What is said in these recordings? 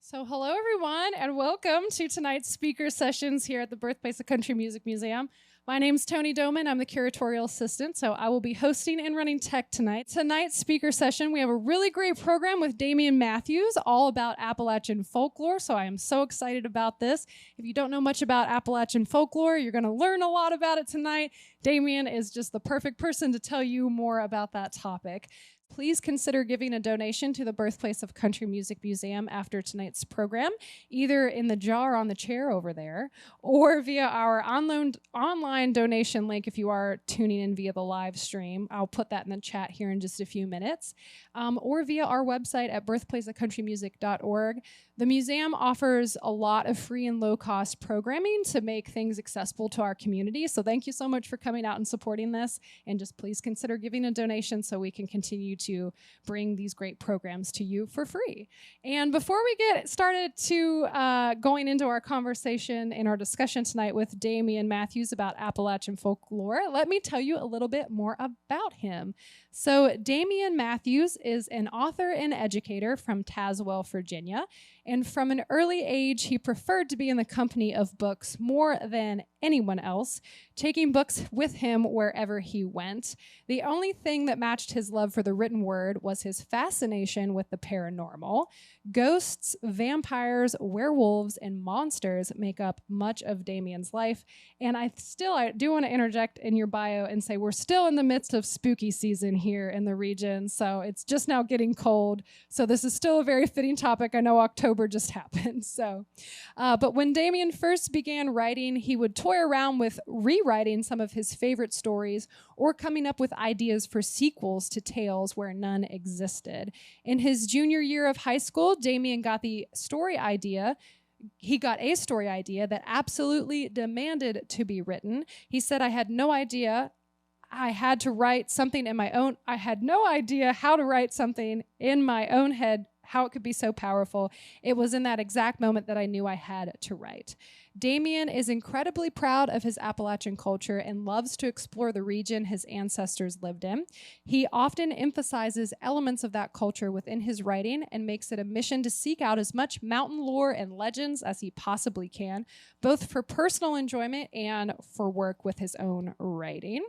So, hello everyone, and welcome to tonight's speaker sessions here at the Birthplace of Country Music Museum. My name's Tony Doman. I'm the curatorial assistant, so I will be hosting and running tech tonight. Tonight's speaker session, we have a really great program with Damean Mathews, all about Appalachian folklore, so I am so excited about this. If you don't know much about Appalachian folklore, you're going to learn a lot about it tonight. Damean is just the perfect person to tell you more about that topic. Please consider giving a donation to the Birthplace of Country Music Museum after tonight's program, either in the jar on the chair over there, or via our online donation link if you are tuning in via the live stream. I'll put that in the chat here in just a few minutes, or via our website at birthplaceofcountrymusic.org. The museum offers a lot of free and low-cost programming to make things accessible to our community, so thank you so much for coming out and supporting this, and just please consider giving a donation so we can continue to bring these great programs to you for free. And before we get started to going into our conversation and our discussion tonight with Damean Mathews about Appalachian folklore, let me tell you a little bit more about him. So Damean Mathews is an author and educator from Tazewell, Virginia, and from an early age, he preferred to be in the company of books more than anyone else, taking books with him wherever he went. The only thing that matched his love for the written word was his fascination with the paranormal. Ghosts, vampires, werewolves, and monsters make up much of Damean's life. And I do want to interject in your bio and say we're still in the midst of spooky season here in the region, so it's just now getting cold. So this is still a very fitting topic. I know October just happened. But when Damean first began writing, he would toy around with rewriting some of his favorite stories or coming up with ideas for sequels to tales where none existed. In his junior year of high school, Damean got a story idea that absolutely demanded to be written. He said, I had no idea how to write something in my own head, how it could be so powerful. It was in that exact moment that I knew I had to write. Damean is incredibly proud of his Appalachian culture and loves to explore the region his ancestors lived in. He often emphasizes elements of that culture within his writing and makes it a mission to seek out as much mountain lore and legends as he possibly can, both for personal enjoyment and for work with his own writing.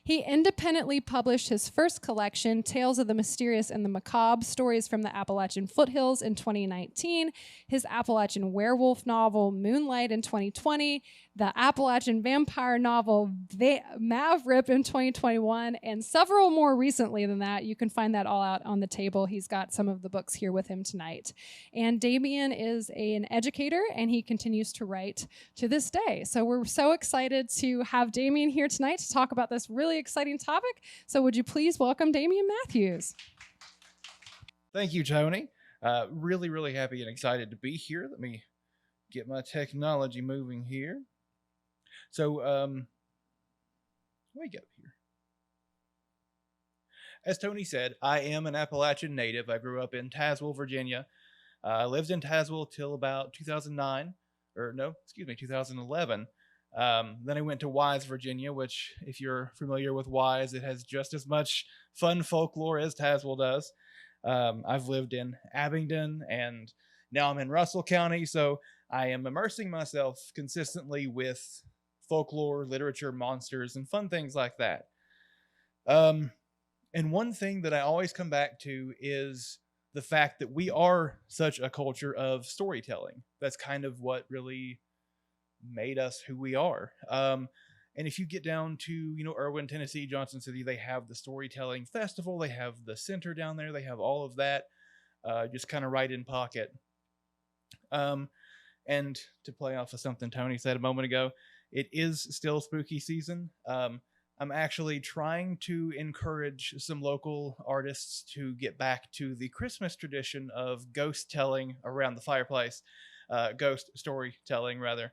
He independently published his first collection, Tales of the Mysterious and the Macabre, Stories from the Appalachian Foothills, in 2019, his Appalachian werewolf novel, Moonlight, in 2020, the Appalachian vampire novel, Maverick, in 2021, and several more recently than that. You can find that all out on the table. He's got some of the books here with him tonight. And Damean is an educator, and he continues to write to this day. So we're so excited to have Damean here tonight to talk about this really exciting topic. So would you please welcome Damean Mathews? Thank you, Tony. Really, really happy and excited to be here. Let me get my technology moving here. So, let me go here. As Tony said, I am an Appalachian native. I grew up in Tazewell, Virginia. I lived in Tazewell till about 2011. Then I went to Wise, Virginia, which, if you're familiar with Wise, it has just as much fun folklore as Tazewell does. I've lived in Abingdon, and now I'm in Russell County, so I am immersing myself consistently with folklore, literature, monsters, and fun things like that. And one thing that I always come back to is the fact that we are such a culture of storytelling. That's kind of what really made us who we are. And if you get down to, Irwin, Tennessee, Johnson City, they have the Storytelling Festival. They have the center down there. They have all of that just kind of right in pocket. And to play off of something Tony said a moment ago, it is still spooky season. I'm actually trying to encourage some local artists to get back to the Christmas tradition of ghost telling around the fireplace, ghost storytelling, rather.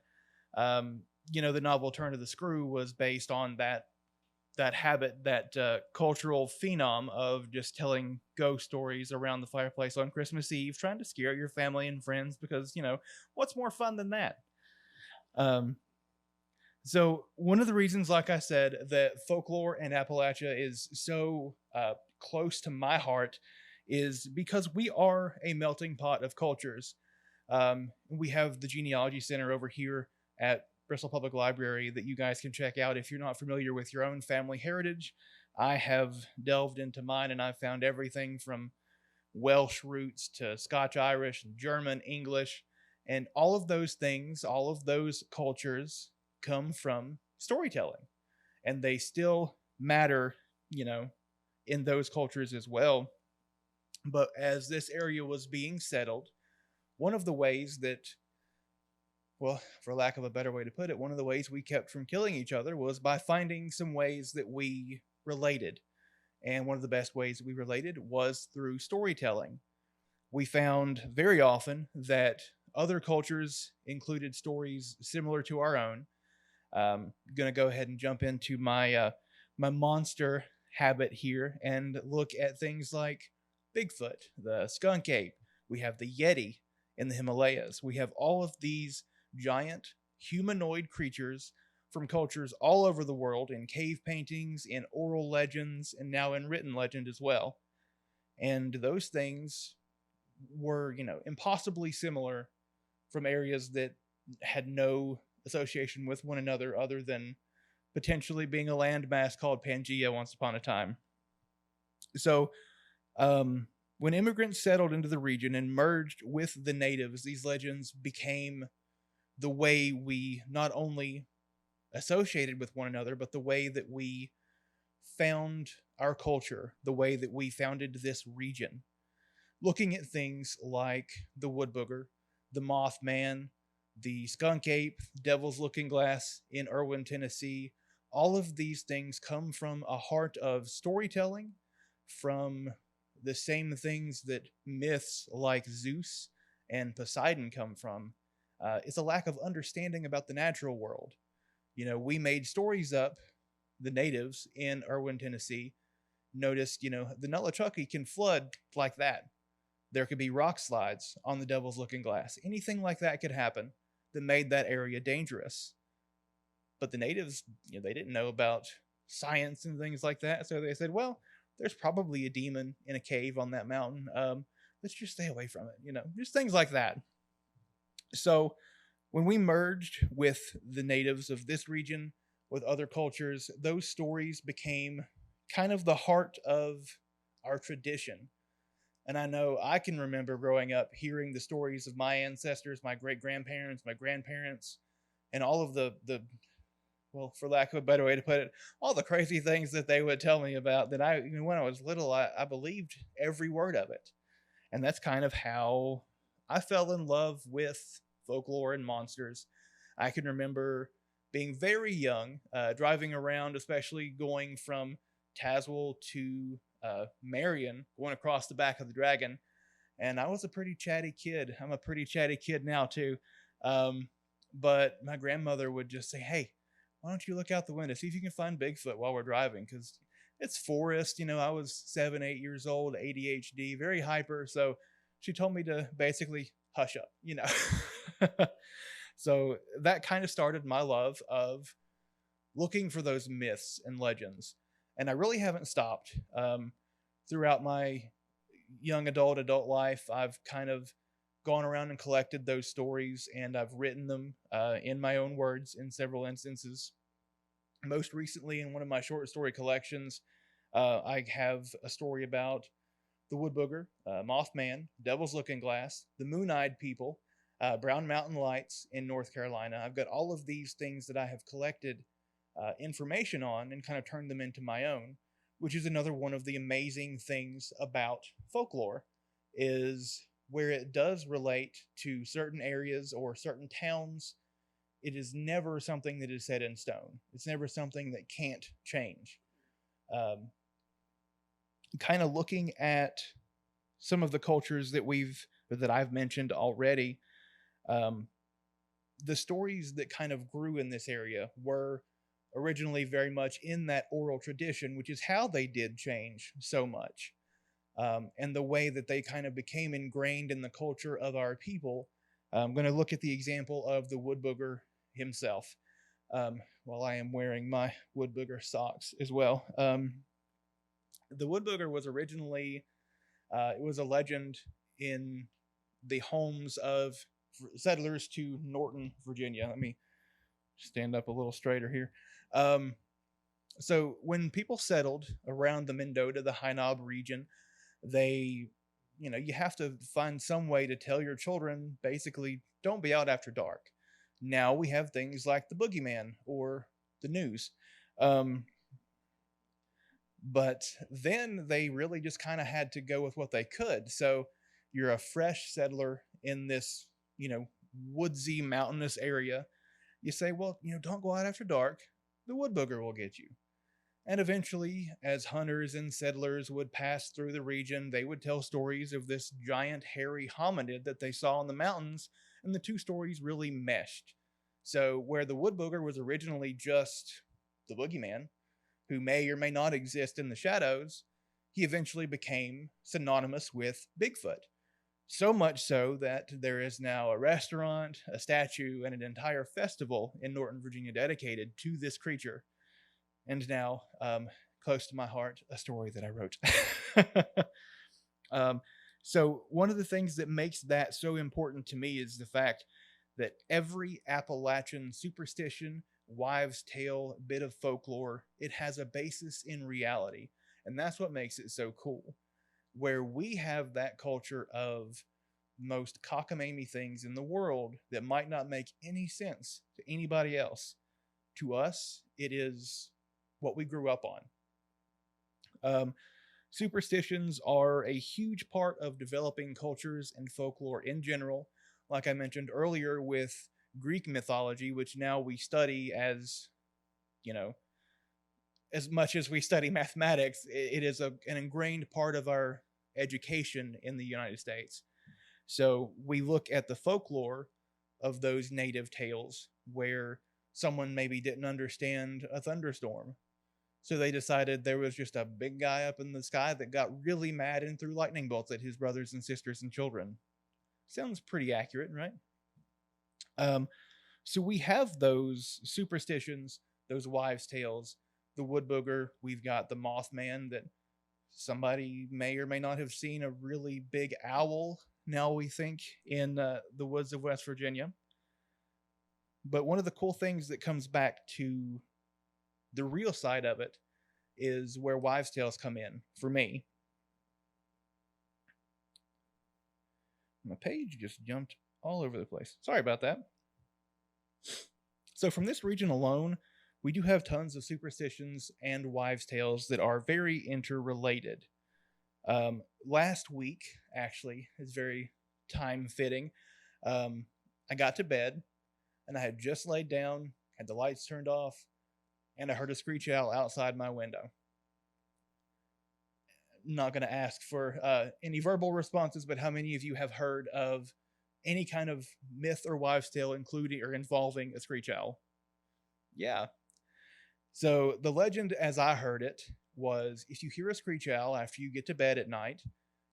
The novel Turn of the Screw was based on that habit, that cultural phenom of just telling ghost stories around the fireplace on Christmas Eve, trying to scare your family and friends because, what's more fun than that? So one of the reasons, like I said, that folklore and Appalachia is so close to my heart is because we are a melting pot of cultures. We have the Genealogy Center over here at Bristol Public Library that you guys can check out if you're not familiar with your own family heritage. I have delved into mine and I've found everything from Welsh roots to Scotch Irish, German, English, and all of those things, all of those cultures come from storytelling. And they still matter, in those cultures as well. But as this area was being settled, one of the ways that, well, for lack of a better way to put it, one of the ways we kept from killing each other was by finding some ways that we related. And one of the best ways we related was through storytelling. We found very often that other cultures included stories similar to our own. I'm going to go ahead and jump into my monster habit here and look at things like Bigfoot, the skunk ape. We have the Yeti in the Himalayas. We have all of these giant humanoid creatures from cultures all over the world in cave paintings, in oral legends, and now in written legend as well. And those things were, impossibly similar from areas that had no association with one another other than potentially being a landmass called Pangaea once upon a time. So, when immigrants settled into the region and merged with the natives, these legends became the way we not only associated with one another, but the way that we found our culture, the way that we founded this region. Looking at things like the wood booger, the Mothman, the skunk ape, devil's looking glass in Erwin, Tennessee, all of these things come from a heart of storytelling, from the same things that myths like Zeus and Poseidon come from. It's a lack of understanding about the natural world. We made stories up, the natives in Erwin, Tennessee, noticed, the Nutlachucky can flood like that. There could be rock slides on the Devil's Looking Glass. Anything like that could happen that made that area dangerous. But the natives, they didn't know about science and things like that. So they said, well, there's probably a demon in a cave on that mountain. Let's just stay away from it, just things like that. So when we merged with the natives of this region, with other cultures, those stories became kind of the heart of our tradition. And I know I can remember growing up hearing the stories of my ancestors, my great-grandparents, my grandparents, and all of the well, for lack of a better way to put it, all the crazy things that they would tell me about that when I was little, I believed every word of it. And that's kind of how I fell in love with folklore and monsters. I can remember being very young, driving around, especially going from Tazewell to Marion, going across the back of the Dragon. And I was a pretty chatty kid. I'm a pretty chatty kid now, too. But my grandmother would just say, hey, why don't you look out the window, see if you can find Bigfoot while we're driving? Because it's forest. I was 7, 8 years old, ADHD, very hyper. So she told me to basically hush up, So that kind of started my love of looking for those myths and legends. And I really haven't stopped. Throughout my young adult life, I've kind of gone around and collected those stories, and I've written them in my own words in several instances. Most recently, in one of my short story collections, I have a story about the Wood Booger, Mothman, Devil's Looking Glass, the Moon-Eyed People, Brown Mountain Lights in North Carolina. I've got all of these things that I have collected information on and kind of turned them into my own, which is another one of the amazing things about folklore, is where it does relate to certain areas or certain towns. It is never something that is set in stone. It's never something that can't change. Kind of looking at some of the cultures that I've mentioned already, the stories that kind of grew in this area were originally very much in that oral tradition, which is how they did change so much. And the way that they kind of became ingrained in the culture of our people. I'm going to look at the example of the Wood Booger himself, while I am wearing my Wood Booger socks as well. The Wood Booger was originally It was a legend in the homes of settlers to Norton, Virginia. Let me stand up a little straighter here. So when people settled around the Mendota, the High Knob region, they, you have to find some way to tell your children, basically, don't be out after dark. Now we have things like the boogeyman or the news. But then they really just kind of had to go with what they could. So you're a fresh settler in this, woodsy, mountainous area. You say, well, don't go out after dark. The wood booger will get you. And eventually, as hunters and settlers would pass through the region, they would tell stories of this giant hairy hominid that they saw in the mountains, and the two stories really meshed. So where the wood booger was originally just the boogeyman, who may or may not exist in the shadows, he eventually became synonymous with Bigfoot. So much so that there is now a restaurant, a statue, and an entire festival in Norton, Virginia dedicated to this creature. And now, close to my heart, a story that I wrote. So one of the things that makes that so important to me is the fact that every Appalachian superstition, wives' tale, bit of folklore, it has a basis in reality. And that's what makes it so cool. Where we have that culture of most cockamamie things in the world that might not make any sense to anybody else. To us, it is what we grew up on. Superstitions are a huge part of developing cultures and folklore in general. Like I mentioned earlier with Greek mythology, which now we study as, as much as we study mathematics, it is an ingrained part of our education in the United States. So we look at the folklore of those native tales where someone maybe didn't understand a thunderstorm. So they decided there was just a big guy up in the sky that got really mad and threw lightning bolts at his brothers and sisters and children. Sounds pretty accurate, right? So we have those superstitions, those wives' tales, the wood booger. We've got the Mothman that somebody may or may not have seen a really big owl, now we think, in the woods of West Virginia. But one of the cool things that comes back to the real side of it is where wives' tales come in for me. My page just jumped all over the place. Sorry about that. So from this region alone, we do have tons of superstitions and wives' tales that are very interrelated. Last week, actually, is very time-fitting. I got to bed, and I had just laid down, had the lights turned off, and I heard a screech owl outside my window. Not going to ask for any verbal responses, but how many of you have heard of any kind of myth or wives' tale including or involving a screech owl? Yeah. So the legend, as I heard it, was if you hear a screech owl after you get to bed at night,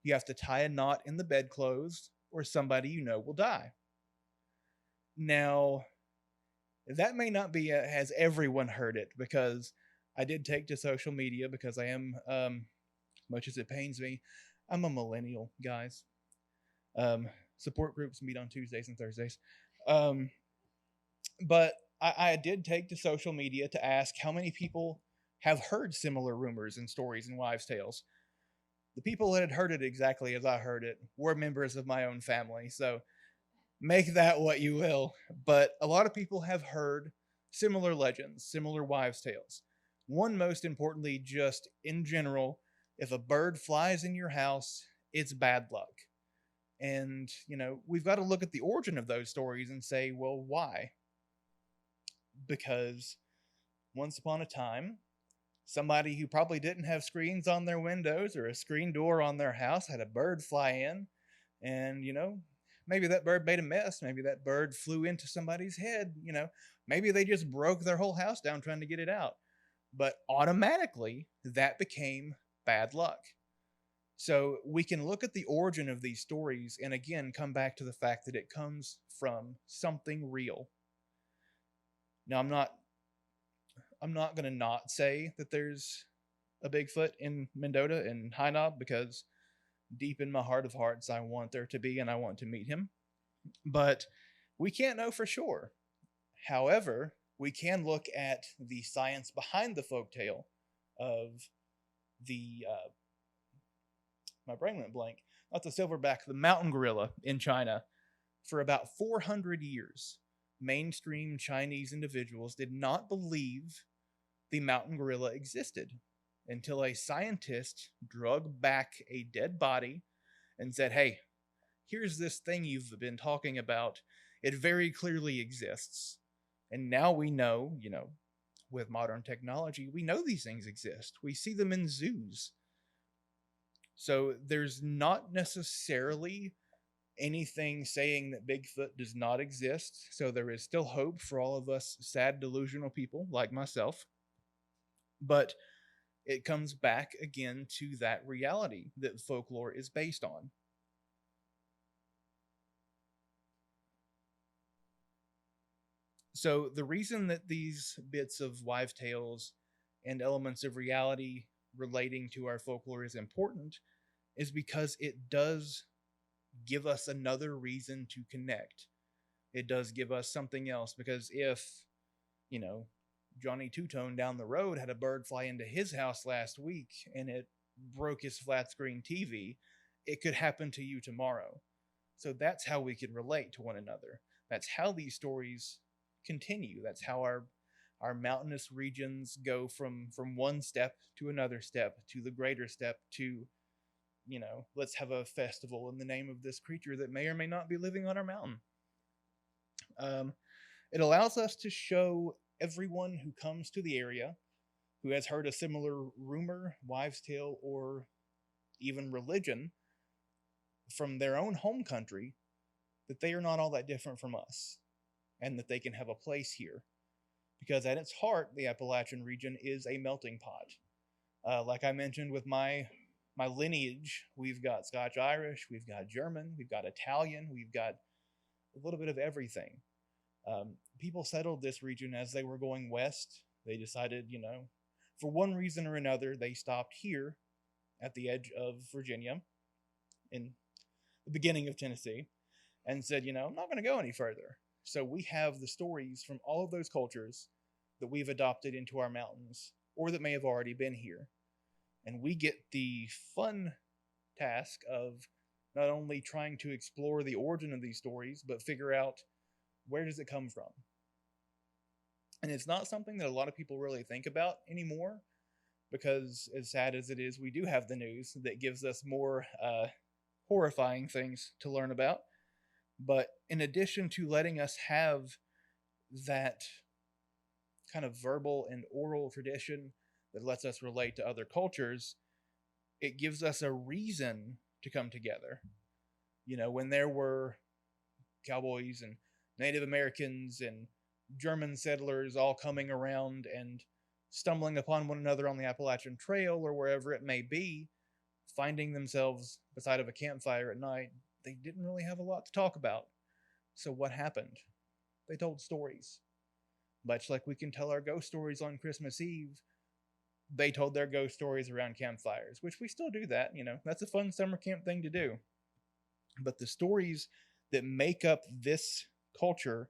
you have to tie a knot in the bedclothes or somebody you know will die. Now, that may not be has everyone heard it, because I did take to social media because I am, much as it pains me, I'm a millennial, guys. Support groups meet on Tuesdays and Thursdays. But I did take to social media to ask how many people have heard similar rumors and stories and wives' tales. The people that had heard it exactly as I heard it were members of my own family, so make that what you will. But a lot of people have heard similar legends, similar wives' tales. One, most importantly, just in general, if a bird flies in your house, it's bad luck. And, we've got to look at the origin of those stories and say, well, why? Because once upon a time, somebody who probably didn't have screens on their windows or a screen door on their house had a bird fly in, and, maybe that bird made a mess. Maybe that bird flew into somebody's head. Maybe they just broke their whole house down trying to get it out. But automatically, that became bad luck. So we can look at the origin of these stories and again come back to the fact that it comes from something real. Now, I'm not going to not say that there's a Bigfoot in Mendota and High Knob, because Deep in my heart of hearts, I want there to be, and I want to meet him. But we can't know for sure. However, we can look at the science behind the folktale of the, my brain went blank, not the silverback, the mountain gorilla in China. For about 400 years, mainstream Chinese individuals did not believe the mountain gorilla existed until a scientist drug back a dead body and said, hey, here's this thing you've been talking about. It very clearly exists. And now we know, with modern technology, we know these things exist. We see them in zoos. So there's not necessarily anything saying that Bigfoot does not exist. So there is still hope for all of us sad, delusional people like myself. But it comes back again to that reality that folklore is based on. So the reason that these bits of wives' tales and elements of reality relating to our folklore is important is because it does give us another reason to connect. It does give us something else, because if, Johnny Two-Tone down the road had a bird fly into his house last week and it broke his flat screen TV, it could happen to you tomorrow. So that's how we can relate to one another. That's how these stories continue. That's how our mountainous regions go from one step to another step to the greater step to, let's have a festival in the name of this creature that may or may not be living on our mountain. It allows us to show everyone who comes to the area, who has heard a similar rumor, wives' tale, or even religion from their own home country, that they are not all that different from us, and that they can have a place here. Because at its heart, the Appalachian region is a melting pot. Like I mentioned with my lineage, we've got Scotch-Irish, we've got German, we've got Italian, we've got a little bit of everything. People settled this region as they were going west. They decided, for one reason or another, they stopped here at the edge of Virginia, in the beginning of Tennessee, and said, I'm not going to go any further. So we have the stories from all of those cultures that we've adopted into our mountains, or that may have already been here. And we get the fun task of not only trying to explore the origin of these stories, but figure out, where does it come from? And it's not something that a lot of people really think about anymore, because as sad as it is, we do have the news that gives us more horrifying things to learn about. But in addition to letting us have that kind of verbal and oral tradition that lets us relate to other cultures, it gives us a reason to come together. When there were cowboys and Native Americans and German settlers all coming around and stumbling upon one another on the Appalachian Trail or wherever it may be, finding themselves beside of a campfire at night, they didn't really have a lot to talk about. So what happened? They told stories. Much like we can tell our ghost stories on Christmas Eve, they told their ghost stories around campfires, which we still do that, that's a fun summer camp thing to do. But the stories that make up this culture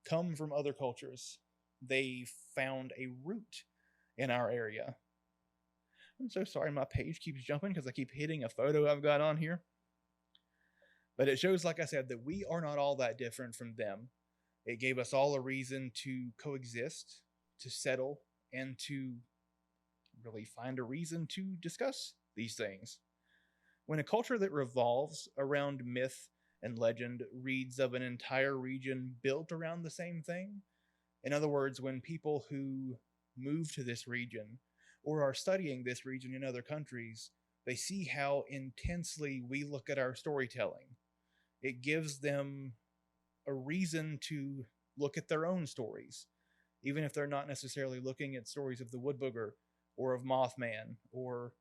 come from other cultures. They found a root in our area. I'm so sorry my page keeps jumping because I keep hitting a photo I've got on here. But it shows, like I said, that we are not all that different from them. It gave us all a reason to coexist, to settle, and to really find a reason to discuss these things. When a culture that revolves around myth and legend reads of an entire region built around the same thing, in other words, when people who move to this region or are studying this region in other countries, they see how intensely we look at our storytelling. It gives them a reason to look at their own stories, even if they're not necessarily looking at stories of the Wood Booger or of Mothman or,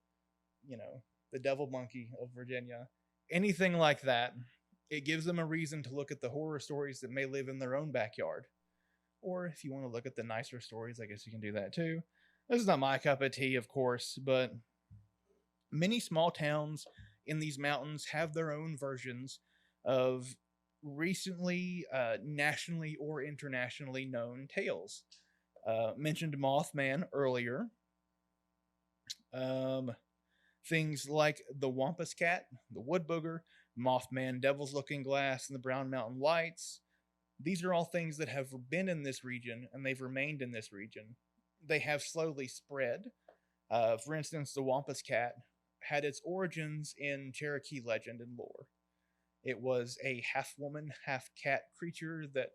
the Devil Monkey of Virginia, anything like that. It gives them a reason to look at the horror stories that may live in their own backyard. Or if you want to look at the nicer stories, I guess you can do that too. This is not my cup of tea, of course, but many small towns in these mountains have their own versions of recently nationally or internationally known tales. Mentioned Mothman earlier. Things like the Wampus Cat, the Wood Booger, Mothman, Devil's Looking Glass, and the Brown Mountain Lights. These are all things that have been in this region, and they've remained in this region. They have slowly spread. For instance, the Wampus Cat had its origins in Cherokee legend and lore. It was a half-woman, half-cat creature that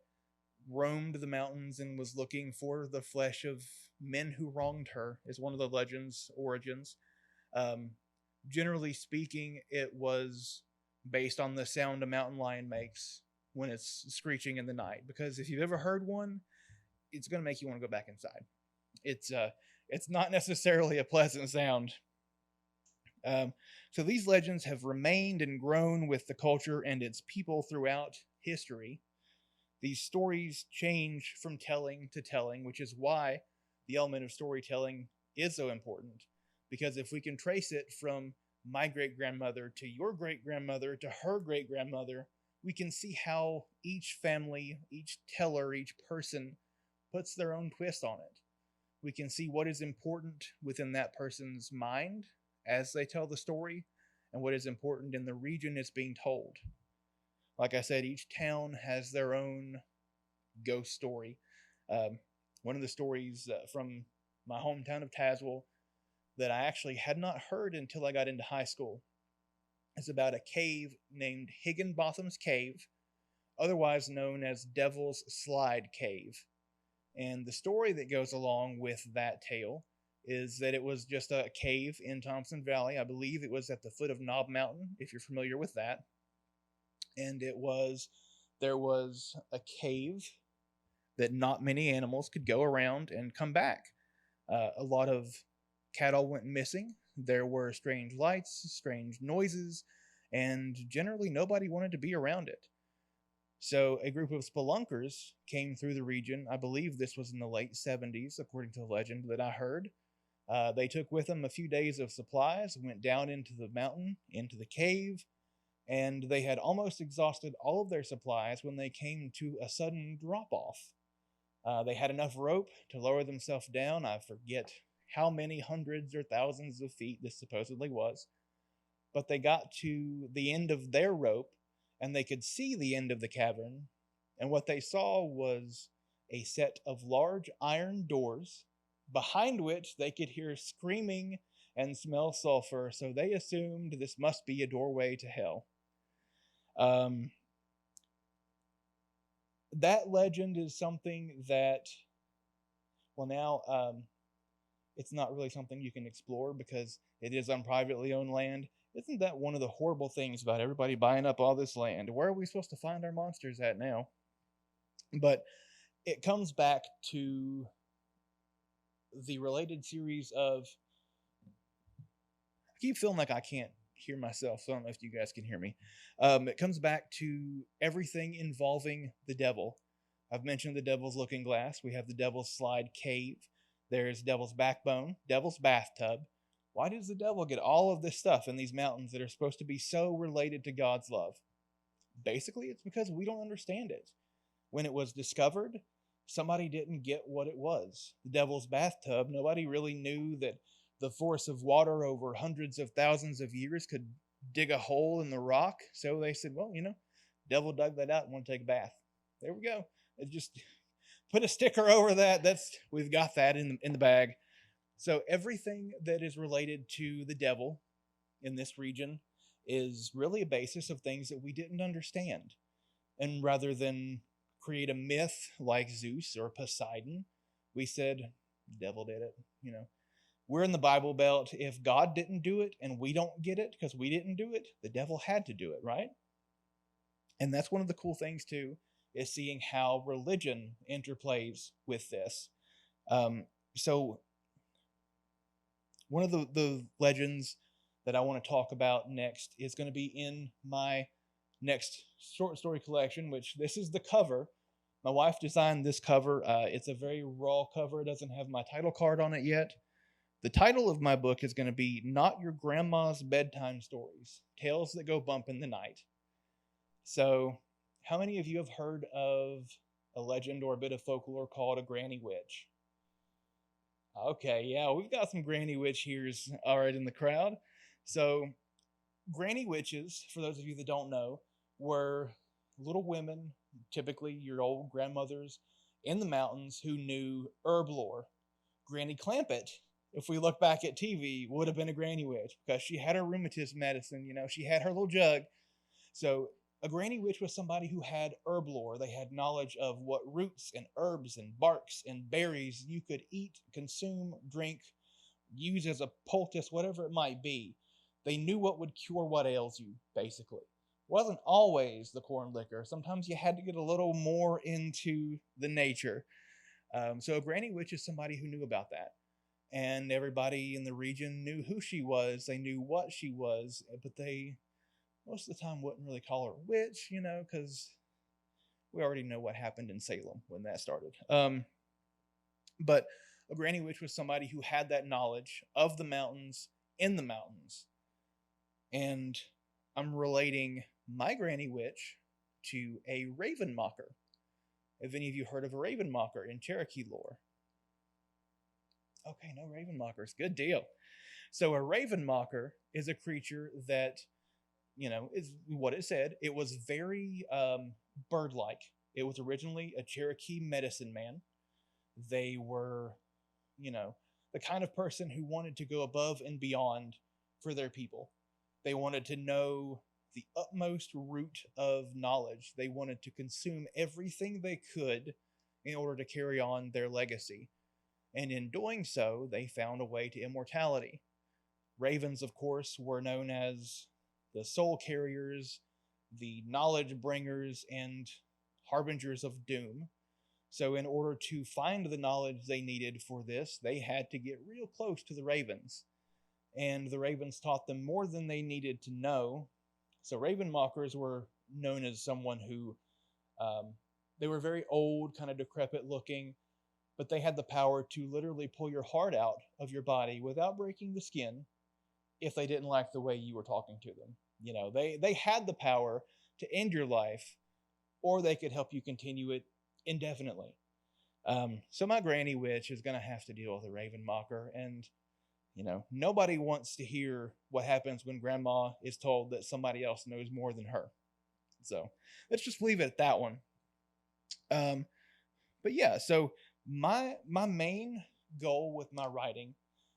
roamed the mountains and was looking for the flesh of men who wronged her, is one of the legend's origins. Generally speaking, it was based on the sound a mountain lion makes when it's screeching in the night. Because if you've ever heard one, it's going to make you want to go back inside. It's not necessarily a pleasant sound. So these legends have remained and grown with the culture and its people throughout history. These stories change from telling to telling, which is why the element of storytelling is so important. Because if we can trace it from my great-grandmother to your great-grandmother to her great-grandmother, we can see how each family, each teller, each person puts their own twist on it. We can see what is important within that person's mind as they tell the story, and what is important in the region it's being told. Like I said, each town has their own ghost story. One of the stories from my hometown of Tazewell that I actually had not heard until I got into high school is about a cave named Higginbotham's Cave, otherwise known as Devil's Slide Cave. And the story that goes along with that tale is that it was just a cave in Thompson Valley. I believe it was at the foot of Knob Mountain, if you're familiar with that. And there was a cave that not many animals could go around and come back. A lot of cattle went missing. There were strange lights, strange noises, and generally nobody wanted to be around it. So a group of spelunkers came through the region. I believe this was in the late 70s, according to the legend that I heard. They took with them a few days of supplies, went down into the mountain, into the cave, and they had almost exhausted all of their supplies when they came to a sudden drop-off. They had enough rope to lower themselves down. I forget how many hundreds or thousands of feet this supposedly was. But they got to the end of their rope, and they could see the end of the cavern. And what they saw was a set of large iron doors, behind which they could hear screaming and smell sulfur, so they assumed this must be a doorway to hell. That legend is something that, well, now it's not really something you can explore because it is on privately owned land. Isn't that one of the horrible things about everybody buying up all this land? Where are we supposed to find our monsters at now? But it comes back to the related series of... I keep feeling like I can't hear myself, so I don't know if you guys can hear me. It comes back to everything involving the devil. I've mentioned the Devil's Looking Glass. We have the Devil's Slide Cave. There's Devil's Backbone, Devil's Bathtub. Why does the devil get all of this stuff in these mountains that are supposed to be so related to God's love? Basically, it's because we don't understand it. When it was discovered, somebody didn't get what it was. The Devil's Bathtub, nobody really knew that the force of water over hundreds of thousands of years could dig a hole in the rock. So they said, well, devil dug that out and want to take a bath. There we go. It just put a sticker over that. We've got that in the bag. So everything that is related to the devil in this region is really a basis of things that we didn't understand. And rather than create a myth like Zeus or Poseidon, we said, devil did it. We're in the Bible Belt. If God didn't do it and we don't get it because we didn't do it, the devil had to do it, right? And that's one of the cool things, too, is seeing how religion interplays with this. So one of the legends that I want to talk about next is going to be in my next short story collection, which this is the cover. My wife designed this cover. It's a very raw cover. It doesn't have my title card on it yet. The title of my book is going to be Not Your Grandma's Bedtime Stories, Tales That Go Bump in the Night. So, how many of you have heard of a legend or a bit of folklore called a granny witch? Okay, yeah, we've got some granny witch here's all right in the crowd. So, granny witches, for those of you that don't know, were little women, typically your old grandmothers in the mountains, who knew herb lore. Granny Clampett, if we look back at TV, would have been a granny witch because she had her rheumatism medicine, she had her little jug. So a granny witch was somebody who had herb lore. They had knowledge of what roots and herbs and barks and berries you could eat, consume, drink, use as a poultice, whatever it might be. They knew what would cure what ails you, basically. It wasn't always the corn liquor. Sometimes you had to get a little more into the nature. So a granny witch is somebody who knew about that. And everybody in the region knew who she was. They knew what she was, but they, most of the time, wouldn't really call her a witch, because we already know what happened in Salem when that started. But a granny witch was somebody who had that knowledge of the mountains, in the mountains. And I'm relating my granny witch to a raven mocker. Have any of you heard of a raven mocker in Cherokee lore? Okay, no raven mockers. Good deal. So a raven mocker is a creature that, is what it said. It was very bird-like. It was originally a Cherokee medicine man. They were, the kind of person who wanted to go above and beyond for their people. They wanted to know the utmost root of knowledge. They wanted to consume everything they could in order to carry on their legacy. And in doing so, they found a way to immortality. Ravens, of course, were known as the soul carriers, the knowledge bringers, and harbingers of doom. So in order to find the knowledge they needed for this, they had to get real close to the ravens. And the ravens taught them more than they needed to know. So raven mockers were known as someone who, they were very old, kind of decrepit looking, but they had the power to literally pull your heart out of your body without breaking the skin if they didn't like the way you were talking to them. They had the power to end your life, or they could help you continue it indefinitely. So my granny witch is going to have to deal with a raven mocker, and nobody wants to hear what happens when grandma is told that somebody else knows more than her. So let's just leave it at that one. But yeah, so my main goal with my writing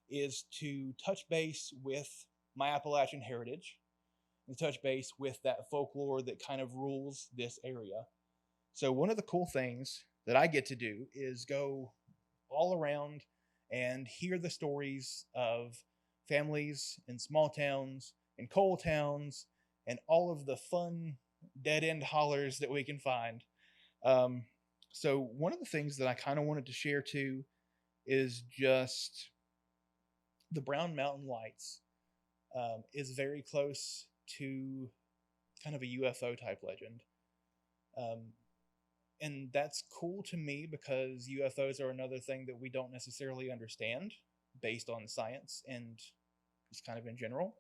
is to touch base with my Appalachian heritage and touch base with that folklore that kind of rules this area. So one of the cool things that I get to do is go all around and hear the stories of families in small towns and coal towns and all of the fun dead-end hollers that we can find. So one of the things that I kind of wanted to share too is just the Brown Mountain Lights is very close to kind of a UFO type legend. And that's cool to me because UFOs are another thing that we don't necessarily understand based on science and just kind of in general.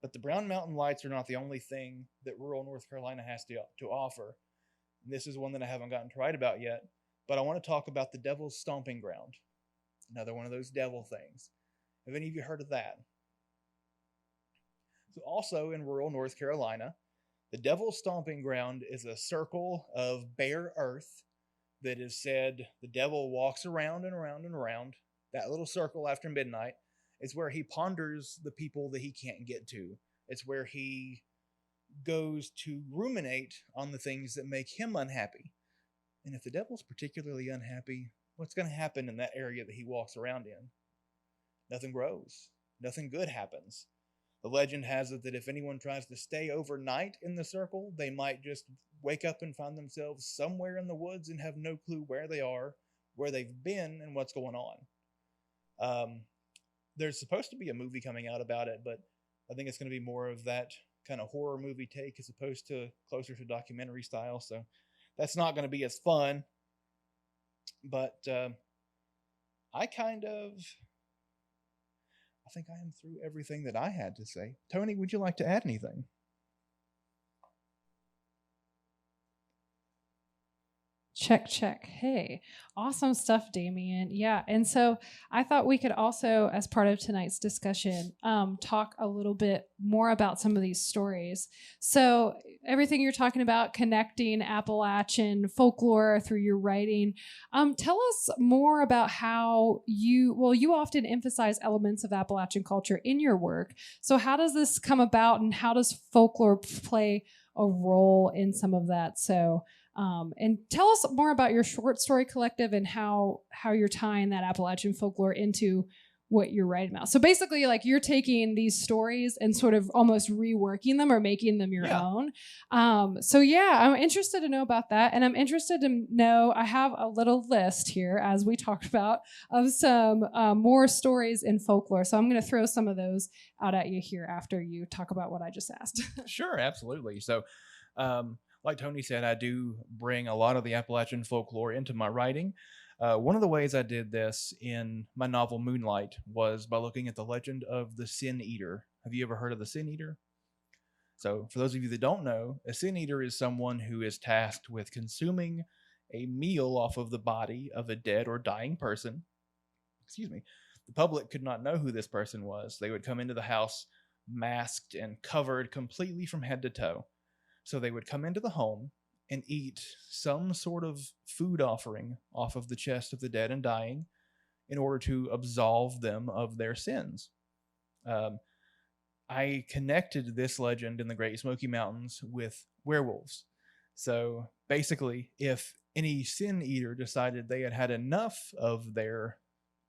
But the Brown Mountain Lights are not the only thing that rural North Carolina has to offer. And this is one that I haven't gotten to write about yet, but I want to talk about the Devil's Stomping Ground. Another one of those devil things. Have any of you heard of that? So also in rural North Carolina, the Devil's Stomping Ground is a circle of bare earth that is said the devil walks around and around and around. That little circle after midnight is where he ponders the people that he can't get to. It's where he goes to ruminate on the things that make him unhappy. And if the devil's particularly unhappy, what's going to happen in that area that he walks around in? Nothing grows. Nothing good happens. The legend has it that if anyone tries to stay overnight in the circle, they might just wake up and find themselves somewhere in the woods and have no clue where they are, where they've been, and what's going on. There's supposed to be a movie coming out about it, but I think it's going to be more of that kind of horror movie take as opposed to closer to documentary style. So that's not going to be as fun. But I kind of I think I am through everything that I had to say. Tony, would you like to add anything? Check, check. Hey, awesome stuff, Damean. Yeah. And so I thought we could also, as part of tonight's discussion, talk a little bit more about some of these stories. So, everything you're talking about, connecting Appalachian folklore through your writing, tell us more about how you often emphasize elements of Appalachian culture in your work. So, how does this come about, and how does folklore play a role in some of that? So, and tell us more about your short story collective and how you're tying that Appalachian folklore into what you're writing about. So basically, like, you're taking these stories and sort of almost reworking them or making them your own. So yeah, I'm interested to know about that. And I'm interested to know, I have a little list here, as we talked about, of some more stories in folklore. So I'm going to throw some of those out at you here after you talk about what I just asked. Sure, absolutely. So, like Tony said, I do bring a lot of the Appalachian folklore into my writing. One of the ways I did this in my novel Moonlight was by looking at the legend of the Sin Eater. Have you ever heard of the Sin Eater? So, for those of you that don't know, a Sin Eater is someone who is tasked with consuming a meal off of the body of a dead or dying person. Excuse me. The public could not know who this person was. They would come into the house masked and covered completely from head to toe. So they would come into the home and eat some sort of food offering off of the chest of the dead and dying in order to absolve them of their sins. I connected this legend in the Great Smoky Mountains with werewolves. So basically, if any sin eater decided they had had enough of their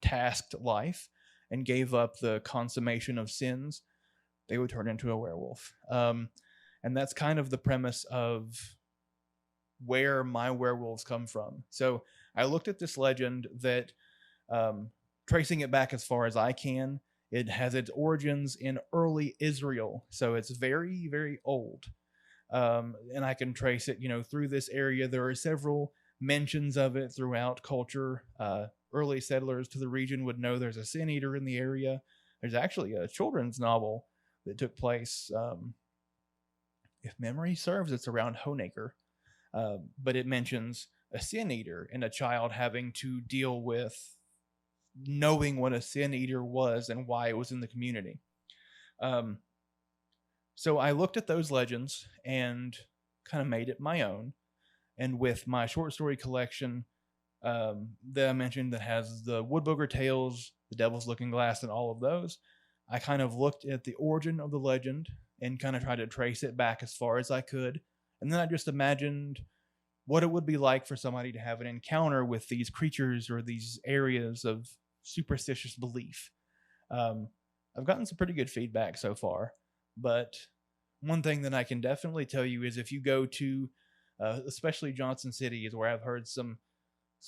tasked life and gave up the consummation of sins, they would turn into a werewolf. And that's kind of the premise of where my werewolves come from. So I looked at this legend that, tracing it back as far as I can, it has its origins in early Israel. So it's very, very old. And I can trace it, through this area. There are several mentions of it throughout culture. Early settlers to the region would know there's a sin eater in the area. There's actually a children's novel that took place, if memory serves, it's around Honaker. But it mentions a sin eater and a child having to deal with knowing what a sin eater was and why it was in the community. So I looked at those legends and kind of made it my own. And with my short story collection that I mentioned that has the Wood Booger Tales, the Devil's Looking Glass, and all of those, I kind of looked at the origin of the legend and kind of tried to trace it back as far as I could. And then I just imagined what it would be like for somebody to have an encounter with these creatures or these areas of superstitious belief. I've gotten some pretty good feedback so far, but one thing that I can definitely tell you is if you go to, especially Johnson City is where I've heard some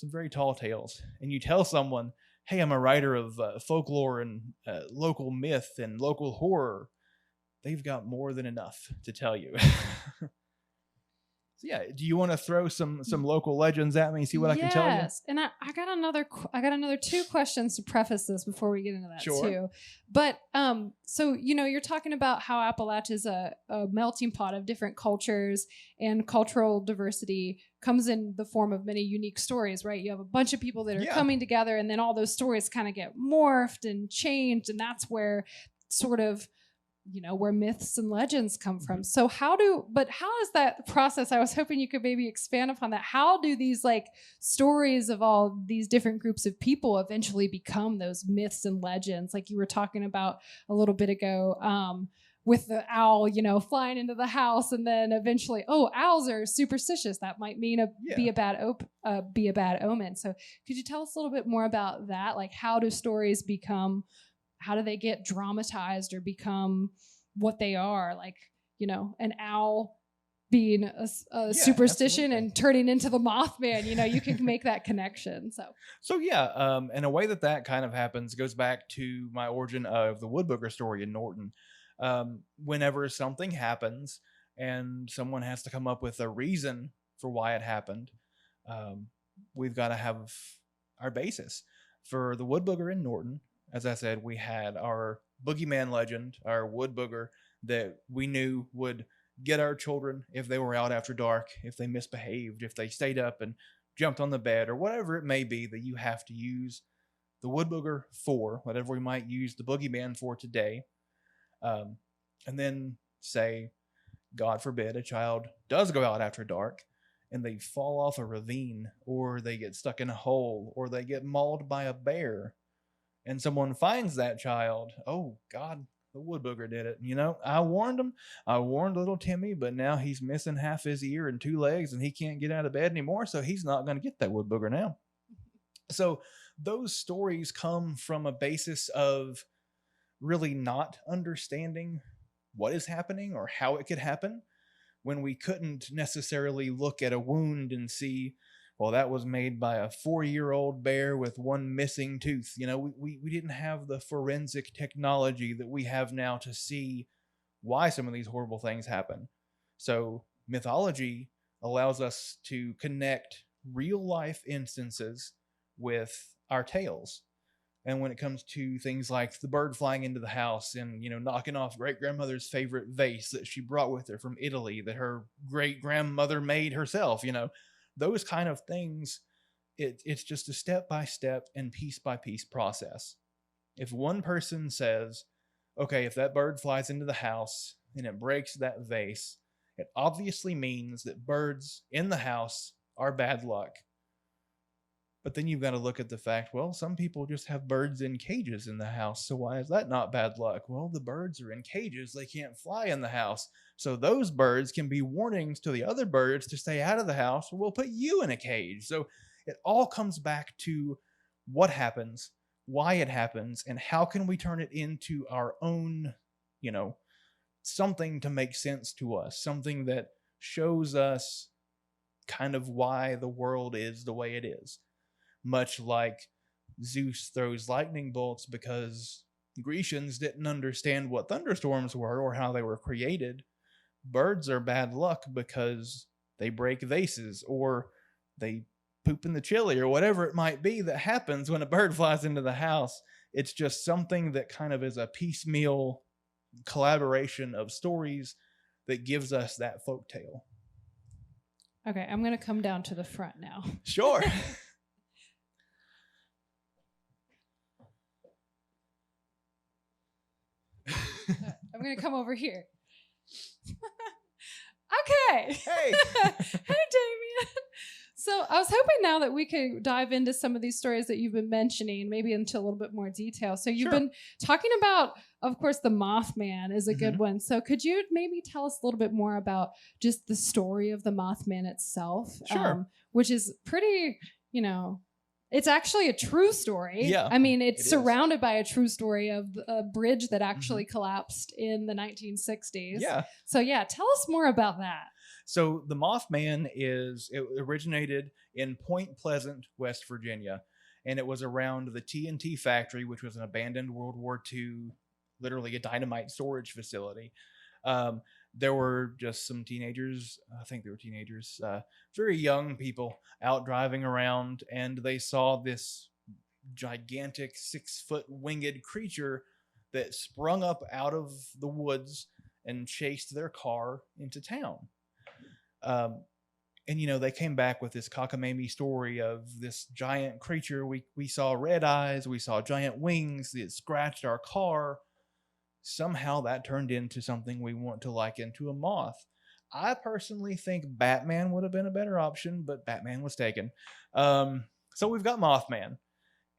very tall tales, and you tell someone, hey, I'm a writer of folklore and local myth and local horror, they've got more than enough to tell you. So yeah, do you want to throw some local legends at me and see what I can tell you? Yes, and I got another two questions to preface this before we get into that too. But so you're talking about how Appalachia is a melting pot of different cultures, and cultural diversity comes in the form of many unique stories, right? You have a bunch of people that are coming together, and then all those stories kind of get morphed and changed, and that's where sort of where myths and legends come from. So how is that process? I was hoping you could maybe expand upon that. How do these stories of all these different groups of people eventually become those myths and legends, like you were talking about a little bit ago, with the owl, flying into the house, and then eventually, owls are superstitious. That might mean be a bad omen. So could you tell us a little bit more about that? Like, how do stories become? How do they get dramatized or become what they are? Like, an owl being a superstition, absolutely, and turning into the Mothman, you can make that connection. So yeah, and a way that kind of happens goes back to my origin of the Wood Booger story in Norton. Whenever something happens and someone has to come up with a reason for why it happened, we've got to have our basis. For the Wood Booger in Norton, as I said, we had our boogeyman legend, our wood booger, that we knew would get our children if they were out after dark, if they misbehaved, if they stayed up and jumped on the bed, or whatever it may be that you have to use the wood booger for, whatever we might use the boogeyman for today. And then say, God forbid, a child does go out after dark and they fall off a ravine, or they get stuck in a hole, or they get mauled by a bear, and someone finds that child. Oh, God, the wood booger did it. I warned him. I warned little Timmy, but now he's missing half his ear and 2 legs, and he can't get out of bed anymore, so he's not going to get that wood booger now. So those stories come from a basis of really not understanding what is happening or how it could happen, when we couldn't necessarily look at a wound and see, well, that was made by a 4-year-old bear with 1 missing tooth. We didn't have the forensic technology that we have now to see why some of these horrible things happen. So mythology allows us to connect real life instances with our tales. And when it comes to things like the bird flying into the house and, knocking off great-grandmother's favorite vase that she brought with her from Italy that her great-grandmother made herself, those kind of things, it's just a step-by-step and piece-by-piece process. If one person says, okay, if that bird flies into the house and it breaks that vase, it obviously means that birds in the house are bad luck. But then you've got to look at the fact, well, some people just have birds in cages in the house, so why is that not bad luck? Well, the birds are in cages. They can't fly in the house. So those birds can be warnings to the other birds to stay out of the house, or we'll put you in a cage. So it all comes back to what happens, why it happens, and how can we turn it into our own, something to make sense to us, something that shows us kind of why the world is the way it is. Much like Zeus throws lightning bolts because Grecians didn't understand what thunderstorms were or how they were created. Birds are bad luck because they break vases or they poop in the chili or whatever it might be that happens when a bird flies into the house. It's just something that kind of is a piecemeal collaboration of stories that gives us that folktale. Okay, I'm going to come down to the front now. Sure. I'm going to come over here. Okay. Hey. Hey, Damean. So I was hoping now that we could dive into some of these stories that you've been mentioning, maybe into a little bit more detail. So you've been talking about, of course, the Mothman is a good one. So could you maybe tell us a little bit more about just the story of the Mothman itself? Sure. Which is pretty, it's actually a true story. Yeah. I mean, it's surrounded by a true story of a bridge that actually collapsed in the 1960s. Yeah. So yeah, tell us more about that. So the Mothman it originated in Point Pleasant, West Virginia, and it was around the TNT factory, which was an abandoned World War II, literally a dynamite storage facility. There were just some teenagers, I think they were teenagers, very young people out driving around, and they saw this gigantic 6-foot winged creature that sprung up out of the woods and chased their car into town. And they came back with this cockamamie story of this giant creature. We saw red eyes, we saw giant wings, it scratched our car. Somehow that turned into something we want to liken to a moth. I personally think Batman would have been a better option, but Batman was taken. So we've got Mothman.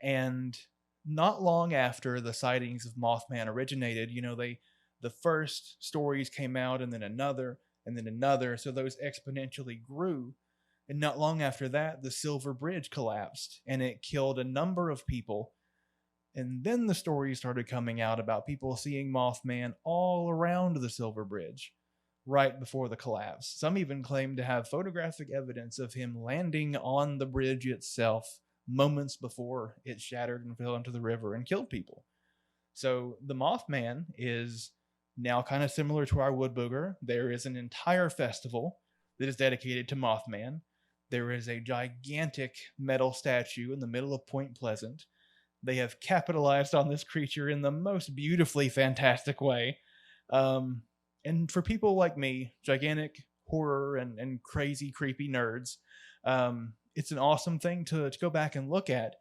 And not long after the sightings of Mothman originated, the first stories came out, and then another, and then another. So those exponentially grew. And not long after that, the Silver Bridge collapsed, and it killed a number of people. And then the stories started coming out about people seeing Mothman all around the Silver Bridge right before the collapse. Some even claim to have photographic evidence of him landing on the bridge itself moments before it shattered and fell into the river and killed people. So the Mothman is now kind of similar to our wood booger. There is an entire festival that is dedicated to Mothman. There is a gigantic metal statue in the middle of Point Pleasant. they have capitalized on this creature in the most beautifully fantastic way. And for people like me, gigantic horror and crazy, creepy nerds, it's an awesome thing to go back and look at.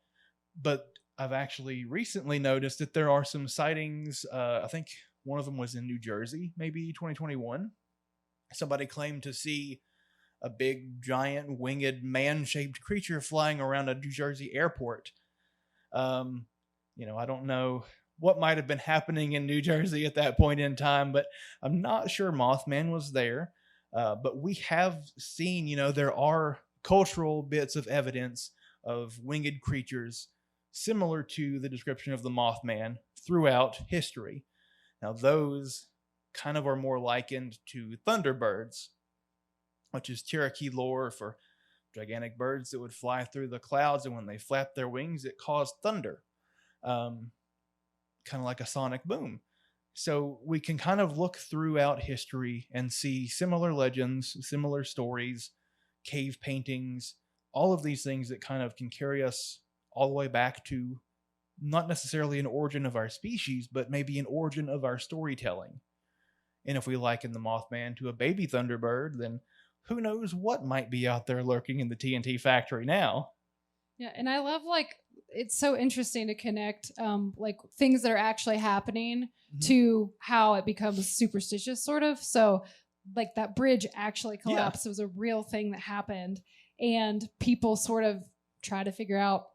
But I've actually recently noticed that there are some sightings. I think one of them was in New Jersey, maybe 2021. Somebody claimed to see a big, giant, winged, man-shaped creature flying around a New Jersey airport. I don't know what might have been happening in New Jersey at that point in time, but I'm not sure Mothman was there. But we have seen, there are cultural bits of evidence of winged creatures similar to the description of the Mothman throughout history. Now, those kind of are more likened to thunderbirds, which is Cherokee lore for gigantic birds that would fly through the clouds, and when they flapped their wings, it caused thunder, kind of like a sonic boom. So we can kind of look throughout history and see similar legends, similar stories, cave paintings, all of these things that kind of can carry us all the way back to not necessarily an origin of our species, but maybe an origin of our storytelling. And if we liken the Mothman to a baby thunderbird, then who knows what might be out there lurking in the TNT factory now. Yeah, and I love, it's so interesting to connect things that are actually happening to how it becomes superstitious, sort of. So that bridge actually collapsed. It was a real thing that happened, and people sort of try to figure out,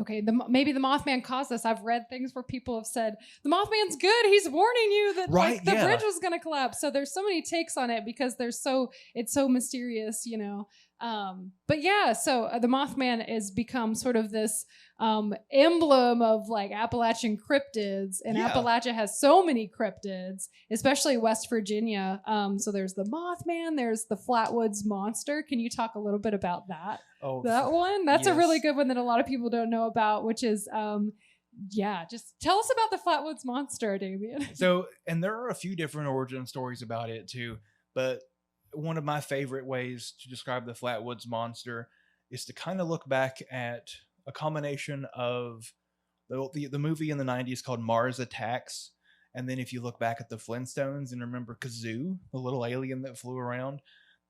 okay, maybe the Mothman caused this. I've read things where people have said, the Mothman's good. He's warning you that the bridge was going to collapse. So there's so many takes on it because it's so mysterious, But yeah, so the Mothman has become sort of this emblem of Appalachian cryptids, and Appalachia has so many cryptids, especially West Virginia. So there's the Mothman, there's the Flatwoods Monster. Can you talk a little bit about that? Oh, that one? That's a really good one that a lot of people don't know about, which is just tell us about the Flatwoods Monster, Damean. So, and there are a few different origin stories about it too, but one of my favorite ways to describe the Flatwoods Monster is to kind of look back at a combination of the movie in the 90s called Mars Attacks. And then if you look back at the Flintstones and remember Kazoo, the little alien that flew around,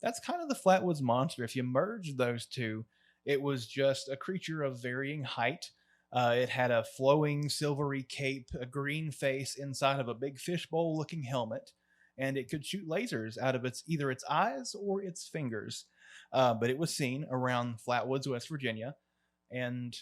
that's kind of the Flatwoods Monster. If you merge those two, it was just a creature of varying height. It had a flowing silvery cape, a green face inside of a big fishbowl looking helmet, and it could shoot lasers out of either its eyes or its fingers. But it was seen around Flatwoods, West Virginia. And,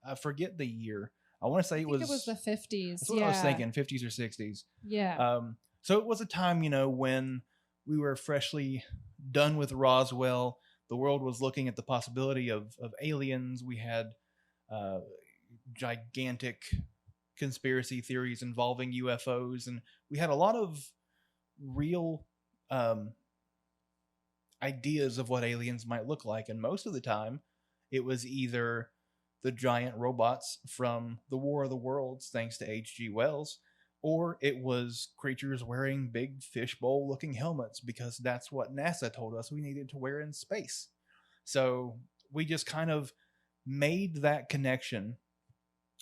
I forget the year. I want to say it was the 50s. That's what I was thinking, 50s or 60s. Yeah. So it was a time, when we were freshly done with Roswell. The world was looking at the possibility of aliens. We had gigantic conspiracy theories involving UFOs, and we had a lot of real ideas of what aliens might look like. And most of the time, it was either the giant robots from the War of the Worlds, thanks to H.G. Wells, or it was creatures wearing big fishbowl-looking helmets, because that's what NASA told us we needed to wear in space. So we just kind of made that connection.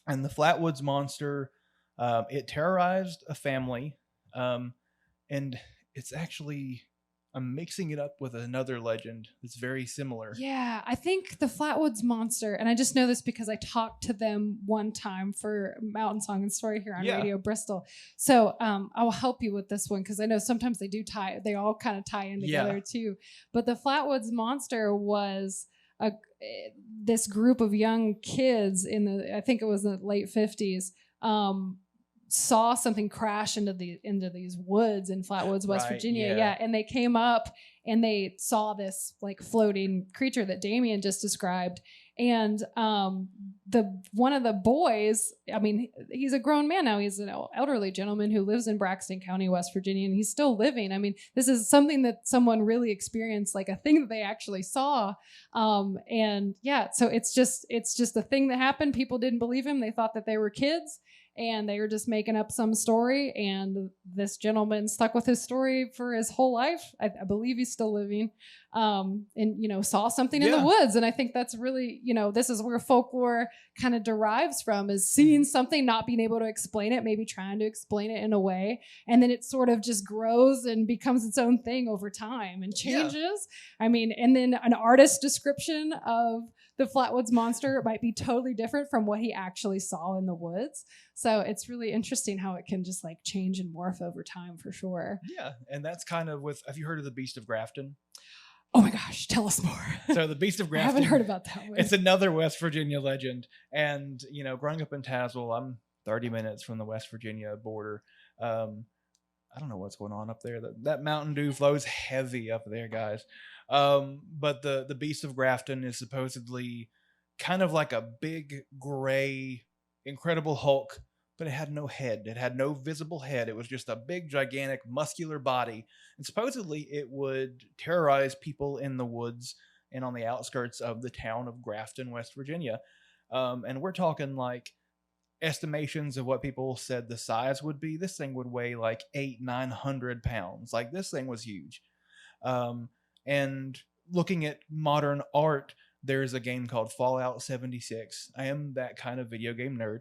And the Flatwoods Monster, it terrorized a family, and it's actually... I'm mixing it up with another legend that's very similar. Yeah, I think the Flatwoods Monster, and I just know this because I talked to them one time for Mountain Song and Story here on Radio Bristol. So I'll help you with this one because I know sometimes they all kind of tie in together too. But the Flatwoods Monster was this group of young kids I think it was the late 50s, saw something crash into these woods in Flatwoods, West Virginia. Yeah. And they came up and they saw this floating creature that Damean just described. And one of the boys, he's a grown man now. He's an elderly gentleman who lives in Braxton County, West Virginia, and he's still living. This is something that someone really experienced, a thing that they actually saw. So it's just a thing that happened. People didn't believe him. They thought that they were kids. and they were just making up some story, and this gentleman stuck with his story for his whole life. I believe he's still living, and saw something in the woods. And I think that's really, this is where folklore kind of derives from, is seeing something, not being able to explain it, maybe trying to explain it in a way, and then it sort of just grows and becomes its own thing over time and changes. And then an artist's description of the Flatwoods Monster might be totally different from what he actually saw in the woods. So it's really interesting how it can just like change and morph over time, for sure. Yeah, and that's kind of have you heard of the Beast of Grafton? Oh my gosh, tell us more. So the Beast of Grafton. I haven't heard about that one. It's another West Virginia legend. And, growing up in Tazewell, I'm 30 minutes from the West Virginia border. I don't know what's going on up there. That Mountain Dew flows heavy up there, guys. But the Beast of Grafton is supposedly kind of like a big, gray, Incredible Hulk, but it had no head. It had no visible head. It was just a big, gigantic, muscular body. And supposedly it would terrorize people in the woods and on the outskirts of the town of Grafton, West Virginia. And we're talking like estimations of what people said the size would be. This thing would weigh like 800-900 pounds. Like, this thing was huge. And looking at modern art, there's a game called Fallout 76. I am that kind of video game nerd.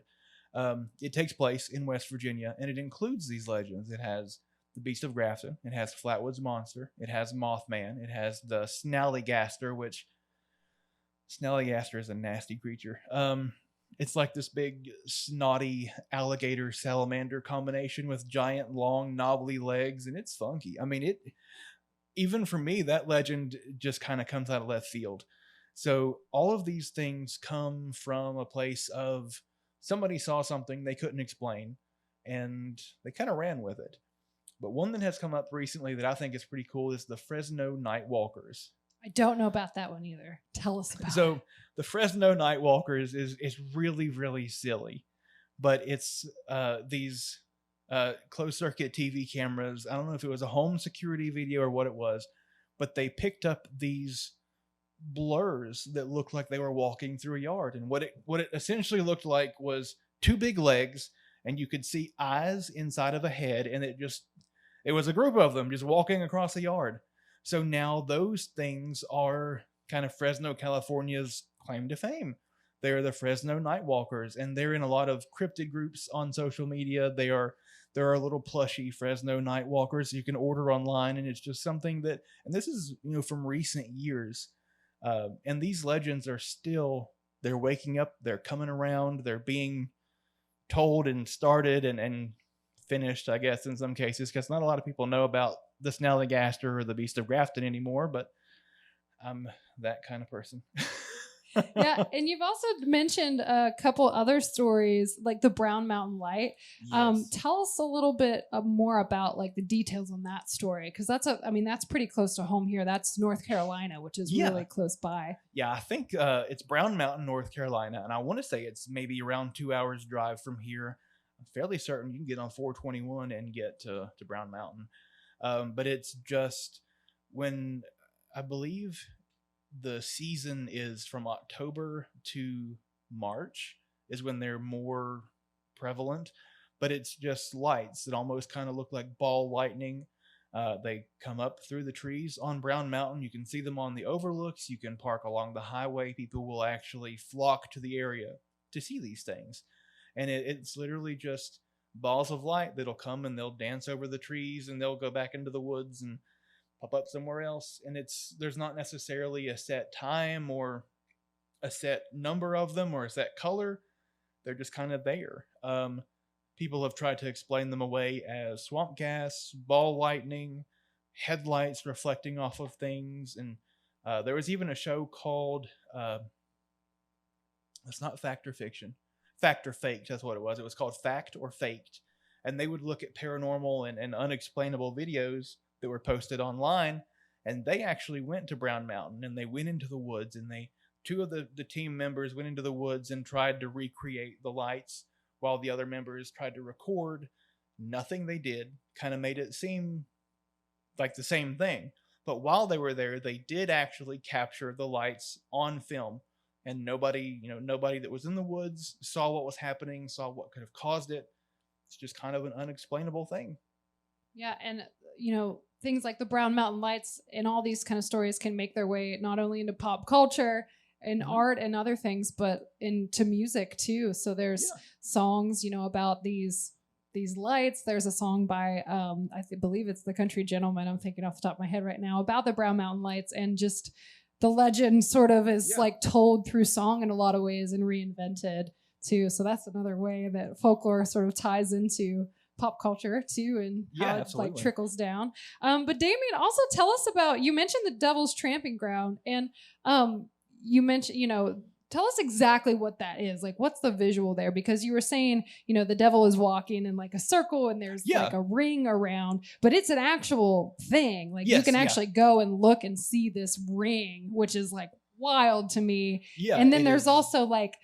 It takes place in West Virginia, and it includes these legends. It has the Beast of Grafton. It has Flatwoods Monster. It has Mothman. It has the Snallygaster, which Snallygaster is a nasty creature. It's like this big, snotty alligator salamander combination with giant, long, knobbly legs, and it's funky. Even for me, that legend just kind of comes out of left field. So all of these things come from a place of somebody saw something they couldn't explain, and they kind of ran with it. But one that has come up recently that I think is pretty cool is the Fresno Nightwalkers. I don't know about that one either. Tell us about it. So the Fresno Nightwalkers is really, really silly. But it's these closed circuit TV cameras. I don't know if it was a home security video or what it was, but they picked up these blurs that looked like they were walking through a yard. And what it essentially looked like was two big legs, and you could see eyes inside of a head, and it was a group of them just walking across a yard. So now those things are kind of Fresno, California's claim to fame. They're the Fresno Nightwalkers, and they're in a lot of cryptid groups on social media. There are little plushy Fresno Nightwalkers you can order online, and it's just something that, and this is, from recent years. And these legends are still, they're waking up, they're coming around, they're being told and started and finished, I guess, in some cases, because not a lot of people know about the Snallygaster or the Beast of Grafton anymore, but I'm that kind of person. Yeah, and you've also mentioned a couple other stories, like the Brown Mountain Light. Yes. Tell us a little bit more about like the details on that story, because that's pretty close to home here. That's North Carolina, which is really close by. Yeah, I think it's Brown Mountain, North Carolina, and I want to say it's maybe around 2 hours drive from here. I'm fairly certain you can get on 421 and get to Brown Mountain. But it's just when I believe the season is from October to March is when they're more prevalent, but it's just lights that almost kind of look like ball lightning. They come up through the trees on Brown Mountain. You can see them on the overlooks. You can park along the highway. People will actually flock to the area to see these things. And it's literally just balls of light that'll come and they'll dance over the trees and they'll go back into the woods and pop up somewhere else. And there's not necessarily a set time or a set number of them or a set color. They're just kind of there. People have tried to explain them away as swamp gas, ball lightning, headlights reflecting off of things. And there was even a show called, it's not Fact or Fiction, Fact or Faked, that's what it was. It was called Fact or Faked. And they would look at paranormal and unexplainable videos that were posted online, and they actually went to Brown Mountain and they went into the woods, and two of the team members went into the woods and tried to recreate the lights while the other members tried to record. Nothing they did kind of made it seem like the same thing. But while they were there, they did actually capture the lights on film, and nobody that was in the woods saw what was happening, saw what could have caused it. It's just kind of an unexplainable thing. Yeah, and things like the Brown Mountain Lights and all these kind of stories can make their way not only into pop culture and art and other things, but into music too. So there's songs, about these lights. There's a song by believe it's the Country Gentleman, I'm thinking off the top of my head right now, about the Brown Mountain Lights, and just the legend sort of is like told through song in a lot of ways and reinvented too. So that's another way that folklore sort of ties into pop culture too, and how it like trickles down. But Damean, also tell us about, you mentioned the Devil's Tramping Ground, and you mentioned, tell us exactly what that is. Like, what's the visual there? Because you were saying, the devil is walking in like a circle and there's like a ring around, but it's an actual thing. Like you can actually go and look and see this ring, which is like wild to me. Yeah. And then there's also like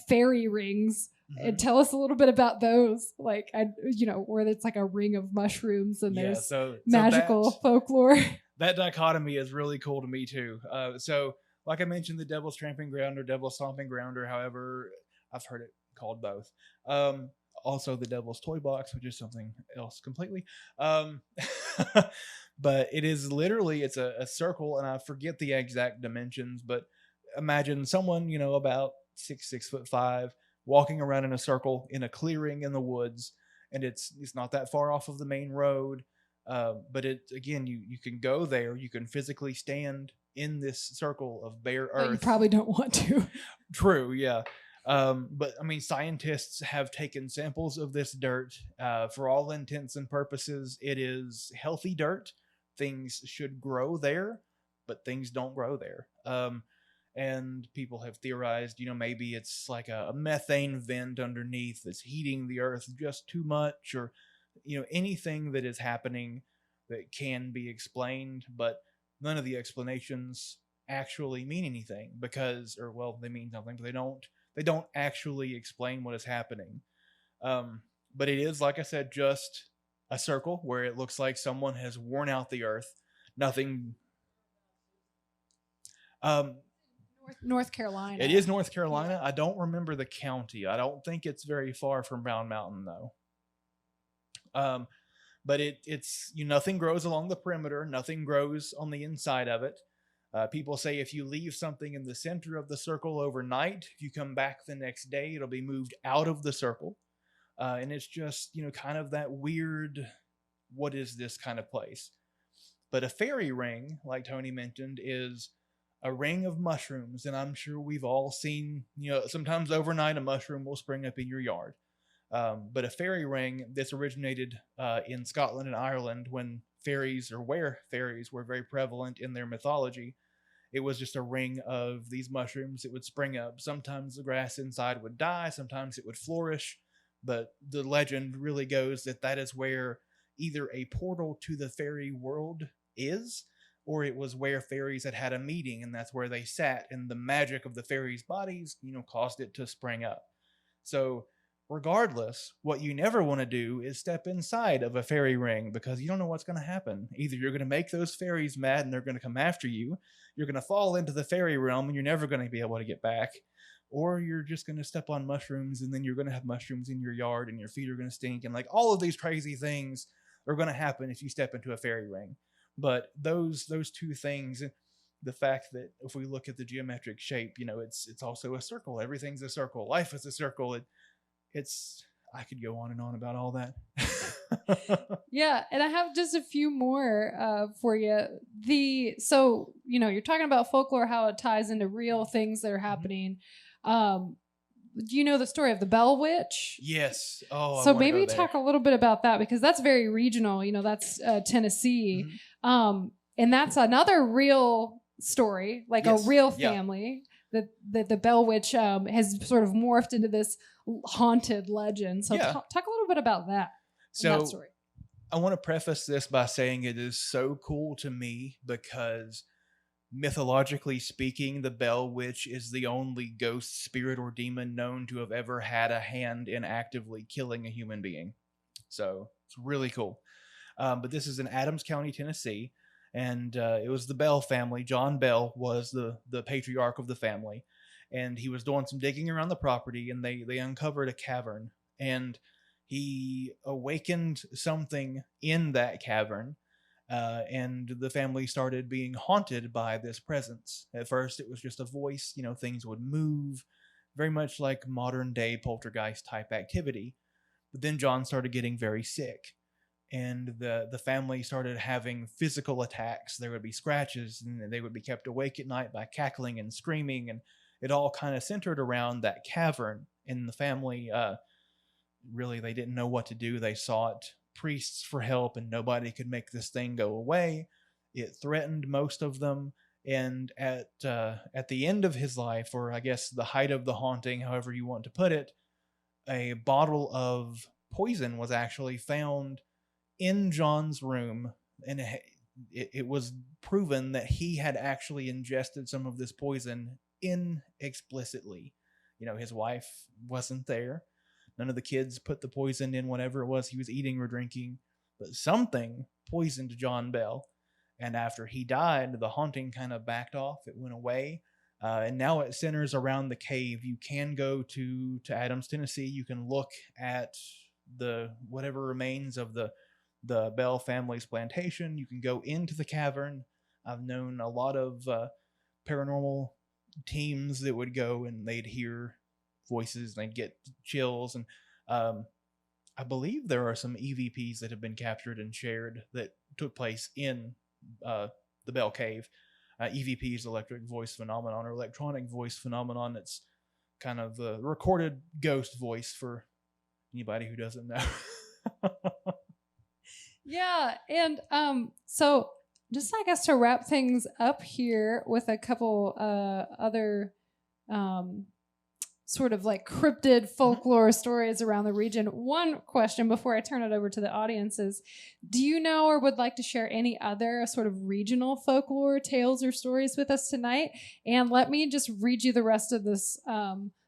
fairy rings. And tell us a little bit about those, like, where it's like a ring of mushrooms and there's magical folklore. That dichotomy is really cool to me too. So like I mentioned, the Devil's Tramping Ground or Devil's Stomping Ground, or however I've heard it called, both. Also the Devil's Toy Box, which is something else completely. But it is literally, it's a circle, and I forget the exact dimensions, but imagine someone, about 6'5", walking around in a circle in a clearing in the woods, and it's not that far off of the main road. But it, again, you can go there, you can physically stand in this circle of bare earth. But you probably don't want to. True, yeah. But I mean, scientists have taken samples of this dirt. For all intents and purposes, it is healthy dirt. Things should grow there, but things don't grow there. And people have theorized, maybe it's like a methane vent underneath that's heating the earth just too much, or, anything that is happening that can be explained, but none of the explanations actually mean anything they mean something, but they don't actually explain what is happening. But it is, like I said, just a circle where it looks like someone has worn out the earth. Nothing. North Carolina. It is North Carolina. I don't remember the county. I don't think it's very far from Brown Mountain though. But it's nothing grows along the perimeter. Nothing grows on the inside of it. People say if you leave something in the center of the circle overnight, if you come back the next day, it'll be moved out of the circle. And it's just, kind of that weird, what is this kind of place? But a fairy ring, like Tony mentioned, is a ring of mushrooms, and I'm sure we've all seen, sometimes overnight a mushroom will spring up in your yard. But a fairy ring, this originated in Scotland and Ireland when where fairies were very prevalent in their mythology. It was just a ring of these mushrooms. It would spring up. Sometimes the grass inside would die, sometimes it would flourish, but the legend really goes that is where either a portal to the fairy world is, or it was where fairies had a meeting, and that's where they sat, and the magic of the fairies' bodies, caused it to spring up. So regardless, what you never want to do is step inside of a fairy ring, because you don't know what's going to happen. Either you're going to make those fairies mad and they're going to come after you, you're going to fall into the fairy realm and you're never going to be able to get back, or you're just going to step on mushrooms and then you're going to have mushrooms in your yard and your feet are going to stink, and like all of these crazy things are going to happen if you step into a fairy ring. But those two things, the fact that if we look at the geometric shape, it's also a circle. Everything's a circle. Life is a circle. I could go on and on about all that. Yeah, and I have just a few more for you. So you're talking about folklore, how it ties into real things that are happening. Do you know the story of the Bell Witch? Yes. Oh, so maybe talk a little bit about that, because that's very regional. That's Tennessee, and that's another real story, like a real family. That the Bell Witch has sort of morphed into this haunted legend. So talk a little bit about that. That story. I want to preface this by saying it is so cool to me because, mythologically speaking, the Bell Witch is the only ghost, spirit, or demon known to have ever had a hand in actively killing a human being. So it's really cool. But this is in Adams County, Tennessee. And it was the Bell family. John Bell was the patriarch of the family. and he was doing some digging around the property, and they uncovered a cavern, and he awakened something in that cavern, and the family started being haunted by this presence. At first, it was just a voice, things would move, very much like modern day poltergeist type activity. But then John started getting very sick, and the family started having physical attacks. There would be scratches, and they would be kept awake at night by cackling and screaming, and it all kind of centered around that cavern. And the family, really, they didn't know what to do. They sought priests for help, and nobody could make this thing go away. It threatened most of them, and at the end of his life, or I guess the height of the haunting, however you want to put it, a bottle of poison was actually found in John's room, and it was proven that he had actually ingested some of this poison inexplicitly. His wife wasn't there. None of the kids put the poison in whatever it was he was eating or drinking, but something poisoned John Bell. And after he died, the haunting kind of backed off. It went away. And now it centers around the cave. You can go to Adams, Tennessee. You can look at the whatever remains of the Bell family's plantation. You can go into the cavern. I've known a lot of paranormal teams that would go, and they'd hear voices, and they'd get chills. And I believe there are some EVPs that have been captured and shared that took place in the Bell Cave. EVP is electric voice phenomenon, or electronic voice phenomenon. It's kind of the recorded ghost voice for anybody who doesn't know. Yeah, and so just I guess to wrap things up here with a couple other sort of like cryptid folklore stories around the region. One question before I turn it over to the audience is, do you know or would like to share any other sort of regional folklore tales or stories with us tonight? And let me just read you the rest of this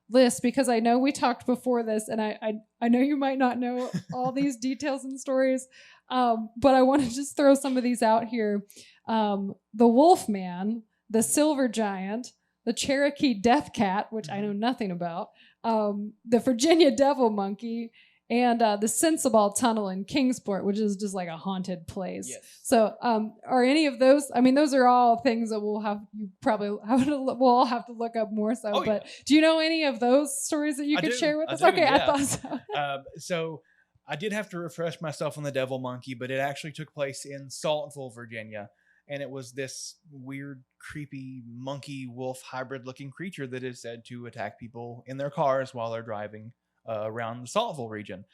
list, because I know we talked before this, and I know you might not know all these details and stories, but I want to just throw some of these out here. The Wolf Man, the Silver Giant, the Cherokee Death Cat, which I know nothing about, the Virginia Devil Monkey, and the Sensible Tunnel in Kingsport, which is just like a haunted place. Yes. So are any of those, I mean, those are all things that we'll all have to look up more so, but yeah. Do you know any of those stories that you could share with us? Okay, yeah. I thought so. So I did have to refresh myself on the Devil Monkey, but it actually took place in Saltville, Virginia. And it was this weird, creepy, monkey-wolf hybrid-looking creature that is said to attack people in their cars while they're driving around the Saltville region.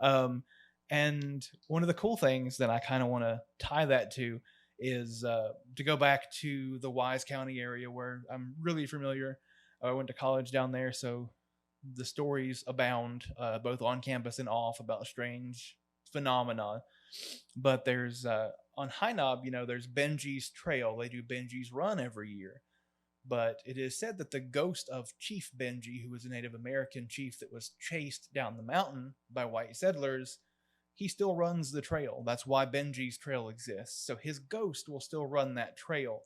And one of the cool things that I kind of want to tie that to is to go back to the Wise County area, where I'm really familiar. I went to college down there, so the stories abound, both on campus and off, about strange phenomena. But there's on High Knob, there's Benji's Trail. They do Benji's Run every year. But it is said that the ghost of Chief Benji, who was a Native American chief that was chased down the mountain by white settlers, he still runs the trail. That's why Benji's Trail exists. So his ghost will still run that trail.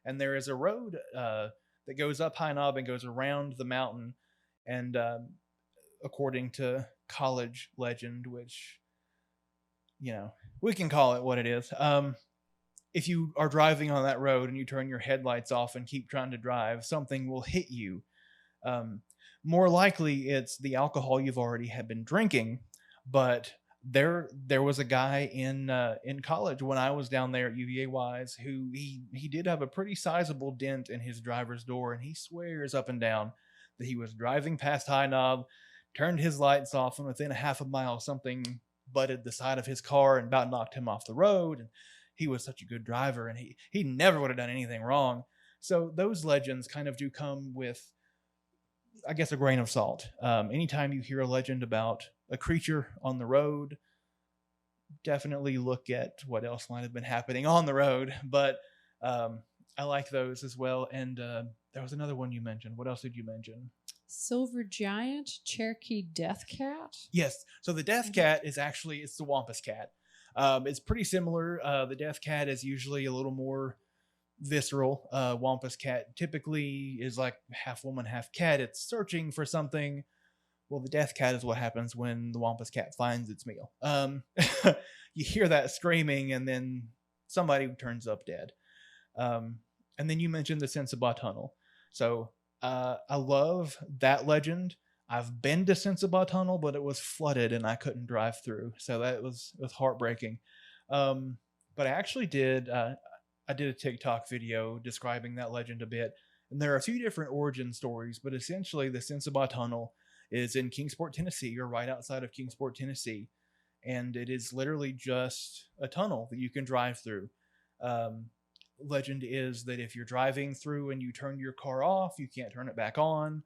And there is a road that goes up High Knob and goes around the mountain. And according to college legend, which, we can call it what it is. If you are driving on that road and you turn your headlights off and keep trying to drive, something will hit you. More likely, it's the alcohol you've already had been drinking. But there was a guy in college when I was down there at UVA Wise who he did have a pretty sizable dent in his driver's door, and he swears up and down that he was driving past High Knob, turned his lights off, and within a half a mile, something butted the side of his car and about knocked him off the road. And he was such a good driver, and he never would have done anything wrong. So those legends kind of do come with, I guess, a grain of salt. Anytime you hear a legend about a creature on the road, definitely look at what else might have been happening on the road. But I like those as well. And there was another one you mentioned. What else did you mention? Silver Giant, Cherokee Death Cat? Yes. So the Death Cat is actually, it's the Wampus Cat. It's pretty similar. The Death Cat is usually a little more visceral. Wampus cat typically is like half woman, half cat. It's searching for something. Well, the death cat is what happens when the Wampus cat finds its meal. You hear that screaming, and then somebody turns up dead. And then you mentioned the Sensabaugh Tunnel. So I love that legend. I've been to Sensabaugh Tunnel, but it was flooded and I couldn't drive through. So it was heartbreaking. But I actually did I did a TikTok video describing that legend a bit. And there are a few different origin stories, but essentially the Sensabaugh Tunnel is in Kingsport, Tennessee, or right outside of Kingsport, Tennessee. And it is literally just a tunnel that you can drive through. Legend is that if you're driving through and you turn your car off, you can't turn it back on.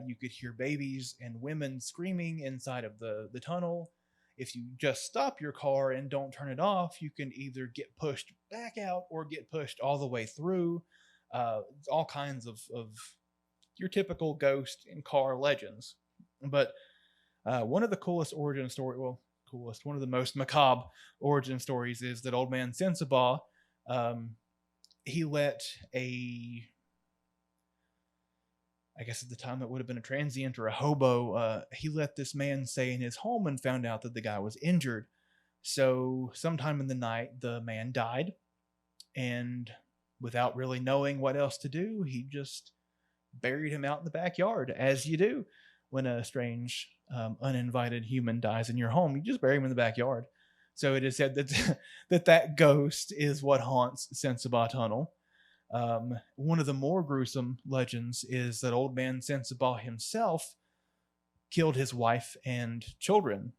You could hear babies and women screaming inside of the tunnel. If you just stop your car and don't turn it off, you can either get pushed back out or get pushed all the way through. All kinds of your typical ghost and car legends. But one of the coolest origin story, well, coolest, one of the most macabre origin stories is that Old Man Sensabaugh, he let I guess at the time that would have been a transient or a hobo, he let this man stay in his home and found out that the guy was injured. So sometime in the night, the man died, and without really knowing what else to do, he just buried him out in the backyard, as you do when a strange, uninvited human dies in your home. You just bury him in the backyard. So it is said that that ghost is what haunts Sensabaugh Tunnel. One of the more gruesome legends is that Old Man Sensabaugh himself killed his wife and children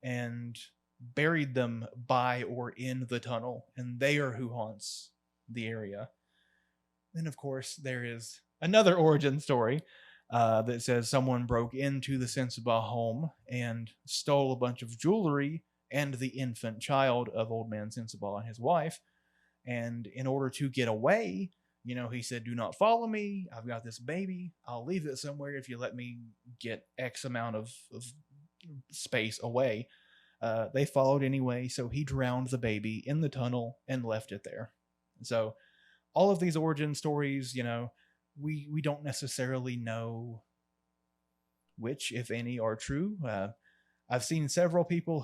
and buried them by or in the tunnel, and they are who haunts the area. Then, of course, there is another origin story that says someone broke into the Sensabaugh home and stole a bunch of jewelry and the infant child of Old Man Sensabaugh and his wife. And in order to get away, he said, "Do not follow me. I've got this baby. I'll leave it somewhere if you let me get X amount of space away." They followed anyway, so he drowned the baby in the tunnel and left it there. So all of these origin stories, we don't necessarily know which, if any, are true. I've known several people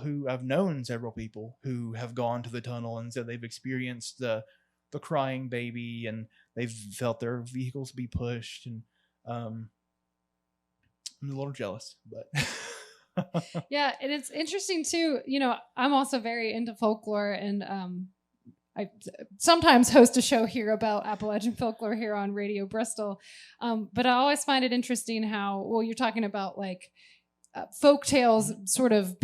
who have gone to the tunnel and said they've experienced the crying baby and they've felt their vehicles be pushed. And I'm a little jealous, but yeah, and it's interesting too. I'm also very into folklore, and I sometimes host a show here about Appalachian folklore here on Radio Bristol. But I always find it interesting how, you're talking about like folk tales sort of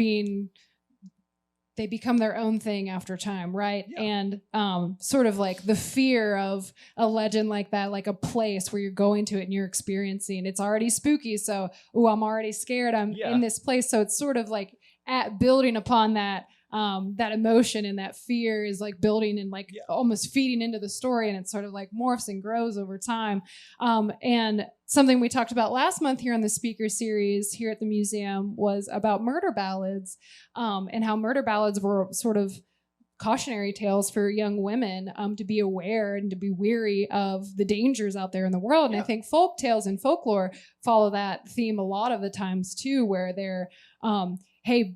they become their own thing after time, right? Yeah. And sort of like the fear of a legend like that, like a place where you're going to it and you're experiencing, it's already spooky. So, I'm already scared. I'm in this place. So it's sort of like building upon that, that emotion and that fear is like building and like almost feeding into the story. And it sort of like morphs and grows over time. And something we talked about last month here on the speaker series here at the museum was about murder ballads, and how murder ballads were sort of cautionary tales for young women to be aware and to be weary of the dangers out there in the world. And I think folk tales and folklore follow that theme a lot of the times too, where they're hey,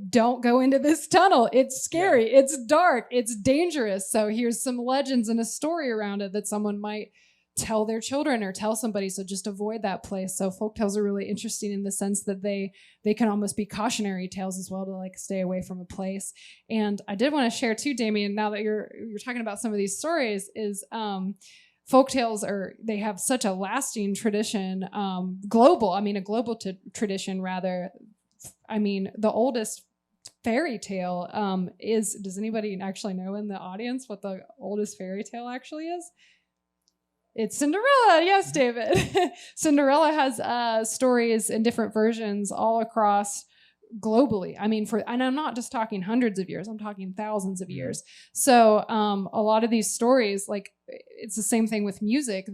don't go into this tunnel. It's scary. Yeah. It's dark. It's dangerous. So here's some legends and a story around it that someone might tell their children or tell somebody. So just avoid that place. So folktales are really interesting in the sense that they can almost be cautionary tales as well, to like stay away from a place. And I did want to share too, Damean, now that you're talking about some of these stories, is folktales they have such a lasting tradition, a global tradition rather. The oldest fairy tale does anybody actually know in the audience what the oldest fairy tale actually is? It's Cinderella. Yes, David. Cinderella has stories in different versions all across globally. And I'm not just talking hundreds of years, I'm talking thousands of years. So a lot of these stories, like it's the same thing with music.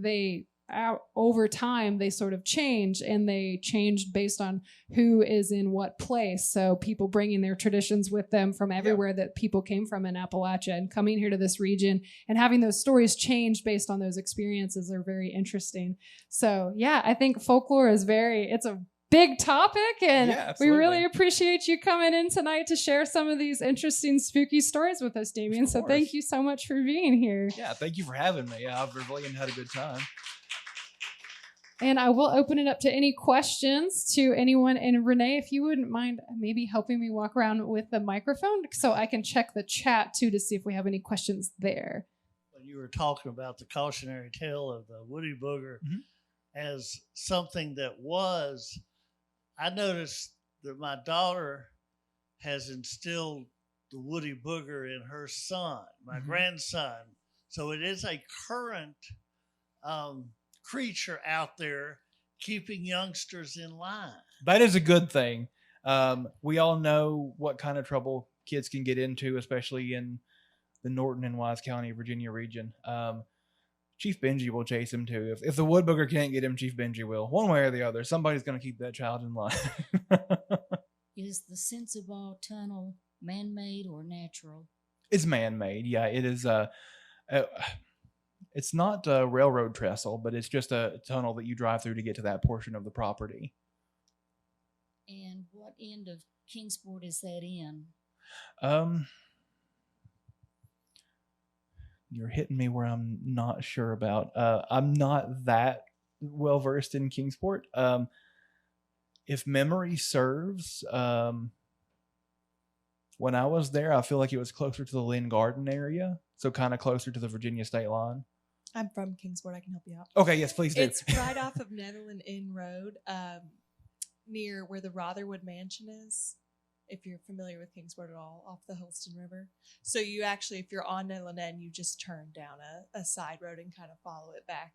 over time they sort of change, and they changed based on who is in what place. So people bringing their traditions with them from everywhere that people came from in Appalachia and coming here to this region and having those stories change based on those experiences are very interesting. So yeah, I think folklore is it's a big topic, and we really appreciate you coming in tonight to share some of these interesting spooky stories with us, Damean. So thank you so much for being here. Yeah, thank you for having me. I've really had a good time. And I will open it up to any questions to anyone. And Renee, if you wouldn't mind maybe helping me walk around with the microphone so I can check the chat too to see if we have any questions there. When you were talking about the cautionary tale of the woody booger as something that was, I noticed that my daughter has instilled the woody booger in her son, my grandson. So it is a current creature out there keeping youngsters in line. That is a good thing. We all know what kind of trouble kids can get into, especially in the Norton and Wise County, Virginia region. Chief Benji will chase him too. If the wood booger can't get him, Chief Benji will. One way or the other, somebody's going to keep that child in line. Is the Sensabaugh Tunnel man-made or natural? It's man-made. Yeah, it is. It's not a railroad trestle, but it's just a tunnel that you drive through to get to that portion of the property. And what end of Kingsport is that in? You're hitting me where I'm not sure about. I'm not that well versed in Kingsport. If memory serves, when I was there, I feel like it was closer to the Lynn Garden area, so kind of closer to the Virginia state line. I'm from Kingsport. I can help you out. Okay, yes, please do. It's right off of Netherland Inn Road, near where the Rotherwood Mansion is, if you're familiar with Kingsport at all, off the Holston River. So you actually, if you're on Netherland Inn, you just turn down a side road and kind of follow it back,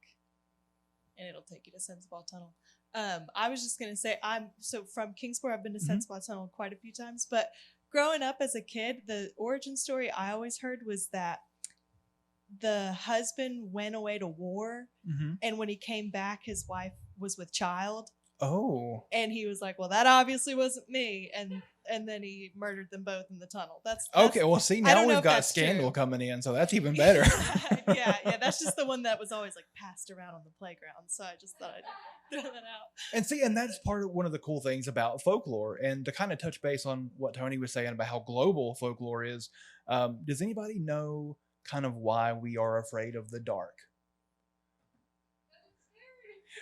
and it'll take you to Sensabaugh Tunnel. I was just going to say, so from Kingsport, I've been to Sensabaugh Tunnel quite a few times, but growing up as a kid, the origin story I always heard was that the husband went away to war, and when he came back, his wife was with child. Oh. And he was like, well, that obviously wasn't me. And then he murdered them both in the tunnel. That's okay. Well, see, now we've got Scandal coming in, so that's even better. yeah. That's just the one that was always like passed around on the playground. So I just thought I'd throw that out. And see, and that's part of one of the cool things about folklore. And to kind of touch base on what Tony was saying about how global folklore is, does anybody know kind of why we are afraid of the dark?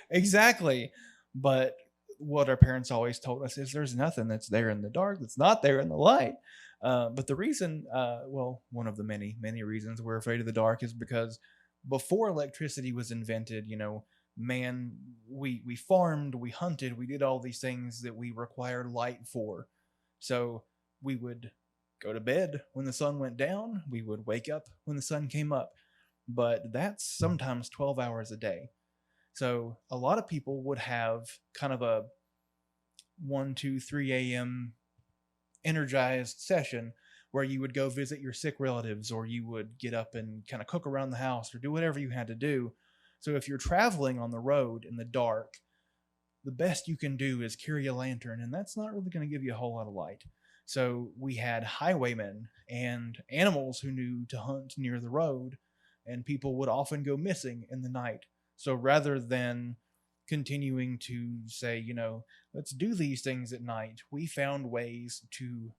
Exactly. But what our parents always told us is there's nothing that's there in the dark that's not there in the light. But the reason, one of the many, many reasons we're afraid of the dark is because before electricity was invented, we farmed, we hunted, we did all these things that we required light for. So we would go to bed when the sun went down. We would wake up when the sun came up. But that's sometimes 12 hours a day. So a lot of people would have kind of a 1, 2, 3 a.m. energized session where you would go visit your sick relatives, or you would get up and kind of cook around the house or do whatever you had to do. So if you're traveling on the road in the dark, the best you can do is carry a lantern, and that's not really going to give you a whole lot of light. So we had highwaymen and animals who knew to hunt near the road, and people would often go missing in the night. So rather than continuing to say, let's do these things at night, we found ways to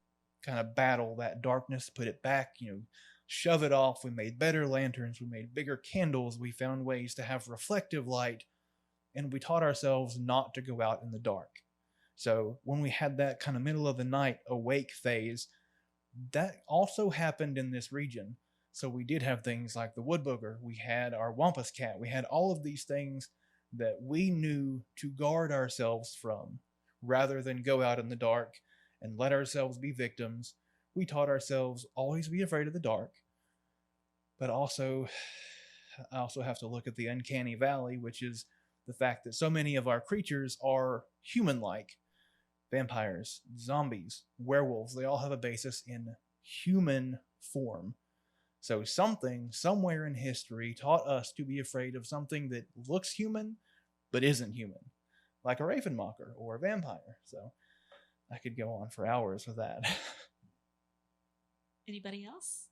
kind of battle that darkness, put it back, shove it off. We made better lanterns. We made bigger candles. We found ways to have reflective light, and we taught ourselves not to go out in the dark. So when we had that kind of middle of the night awake phase, that also happened in this region. So we did have things like the wood booger. We had our wampus cat. We had all of these things that we knew to guard ourselves from. Rather than go out in the dark and let ourselves be victims, we taught ourselves always be afraid of the dark. But also, I also have to look at the uncanny valley, which is the fact that so many of our creatures are human-like. Vampires, zombies, werewolves, they all have a basis in human form. So something somewhere in history taught us to be afraid of something that looks human but isn't human, like a ravenmocker or a vampire. So I could go on for hours with that. Anybody else?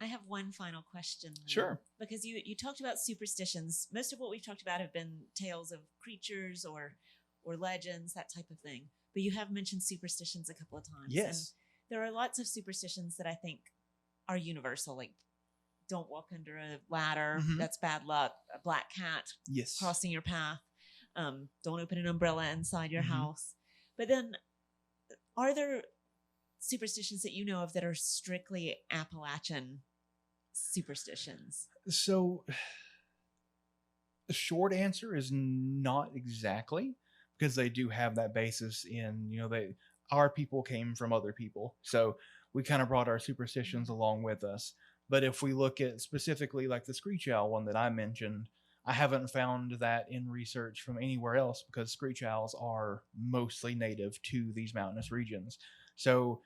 I have one final question, though, Sure. because you talked about superstitions. Most of what we've talked about have been tales of creatures or legends, that type of thing. But you have mentioned superstitions a couple of times. Yes. And there are lots of superstitions that I think are universal, like don't walk under a ladder, Mhm. that's bad luck, a black cat Yes. crossing your path, don't open an umbrella inside your Mhm. house. But then, are there superstitions that you know of that are strictly Appalachian superstitions? So the short answer is not exactly, because they do have that basis in, our people came from other people. So we kind of brought our superstitions along with us. But if we look at specifically like the screech owl one that I mentioned, I haven't found that in research from anywhere else, because screech owls are mostly native to these mountainous regions. So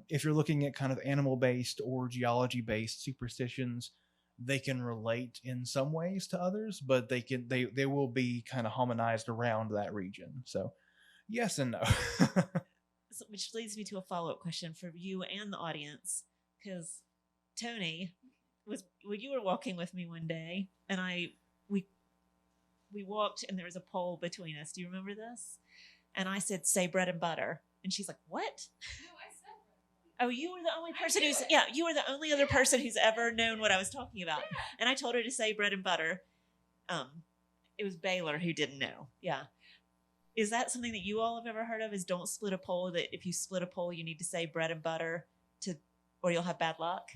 if you're looking at kind of animal-based or geology-based superstitions, they can relate in some ways to others, but they will be kind of harmonized around that region. So yes and no. Which leads me to a follow-up question for you and the audience, because Tony, when you were walking with me one day, and we walked, and there was a pole between us. Do you remember this? And I said, "Say bread and butter," and she's like, "What?" No, I said bread. Oh, you were the only person you were the only other person who's ever known what I was talking about. Yeah. And I told her to say bread and butter. It was Baylor who didn't know. Yeah. Is that something that you all have ever heard of? Is don't split a pole, that if you split a pole, you need to say bread and butter or you'll have bad luck?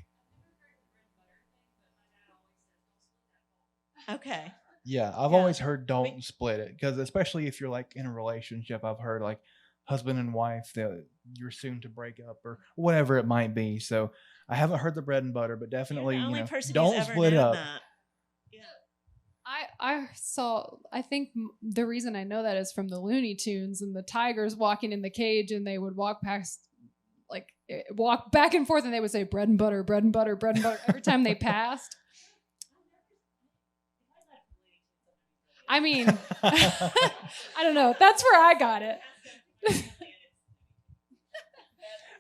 Okay. Yeah, I've Yeah. always heard don't split it, because especially if you're like in a relationship, I've heard like husband and wife, you're soon to break up or whatever it might be. So I haven't heard the bread and butter, but definitely, You're the only person don't who's ever split known up. that. Yeah. I think the reason I know that is from the Looney Tunes and the tigers walking in the cage, and they would walk back and forth, and they would say bread and butter, bread and butter, bread and butter every time they passed. I mean, I don't know. That's where I got it.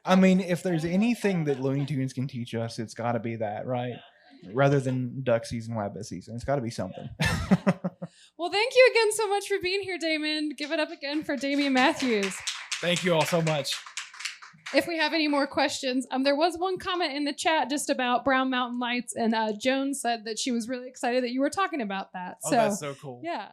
I mean, if there's anything that Looney Tunes can teach us, it's got to be that, right? Rather than duck season, rabbit season, it's got to be something. Well, thank you again so much for being here, Damon. Give it up again for Damean Mathews. Thank you all so much. If we have any more questions, there was one comment in the chat just about Brown Mountain Lights, and Joan said that she was really excited that you were talking about that. Oh, that's so cool. Yeah.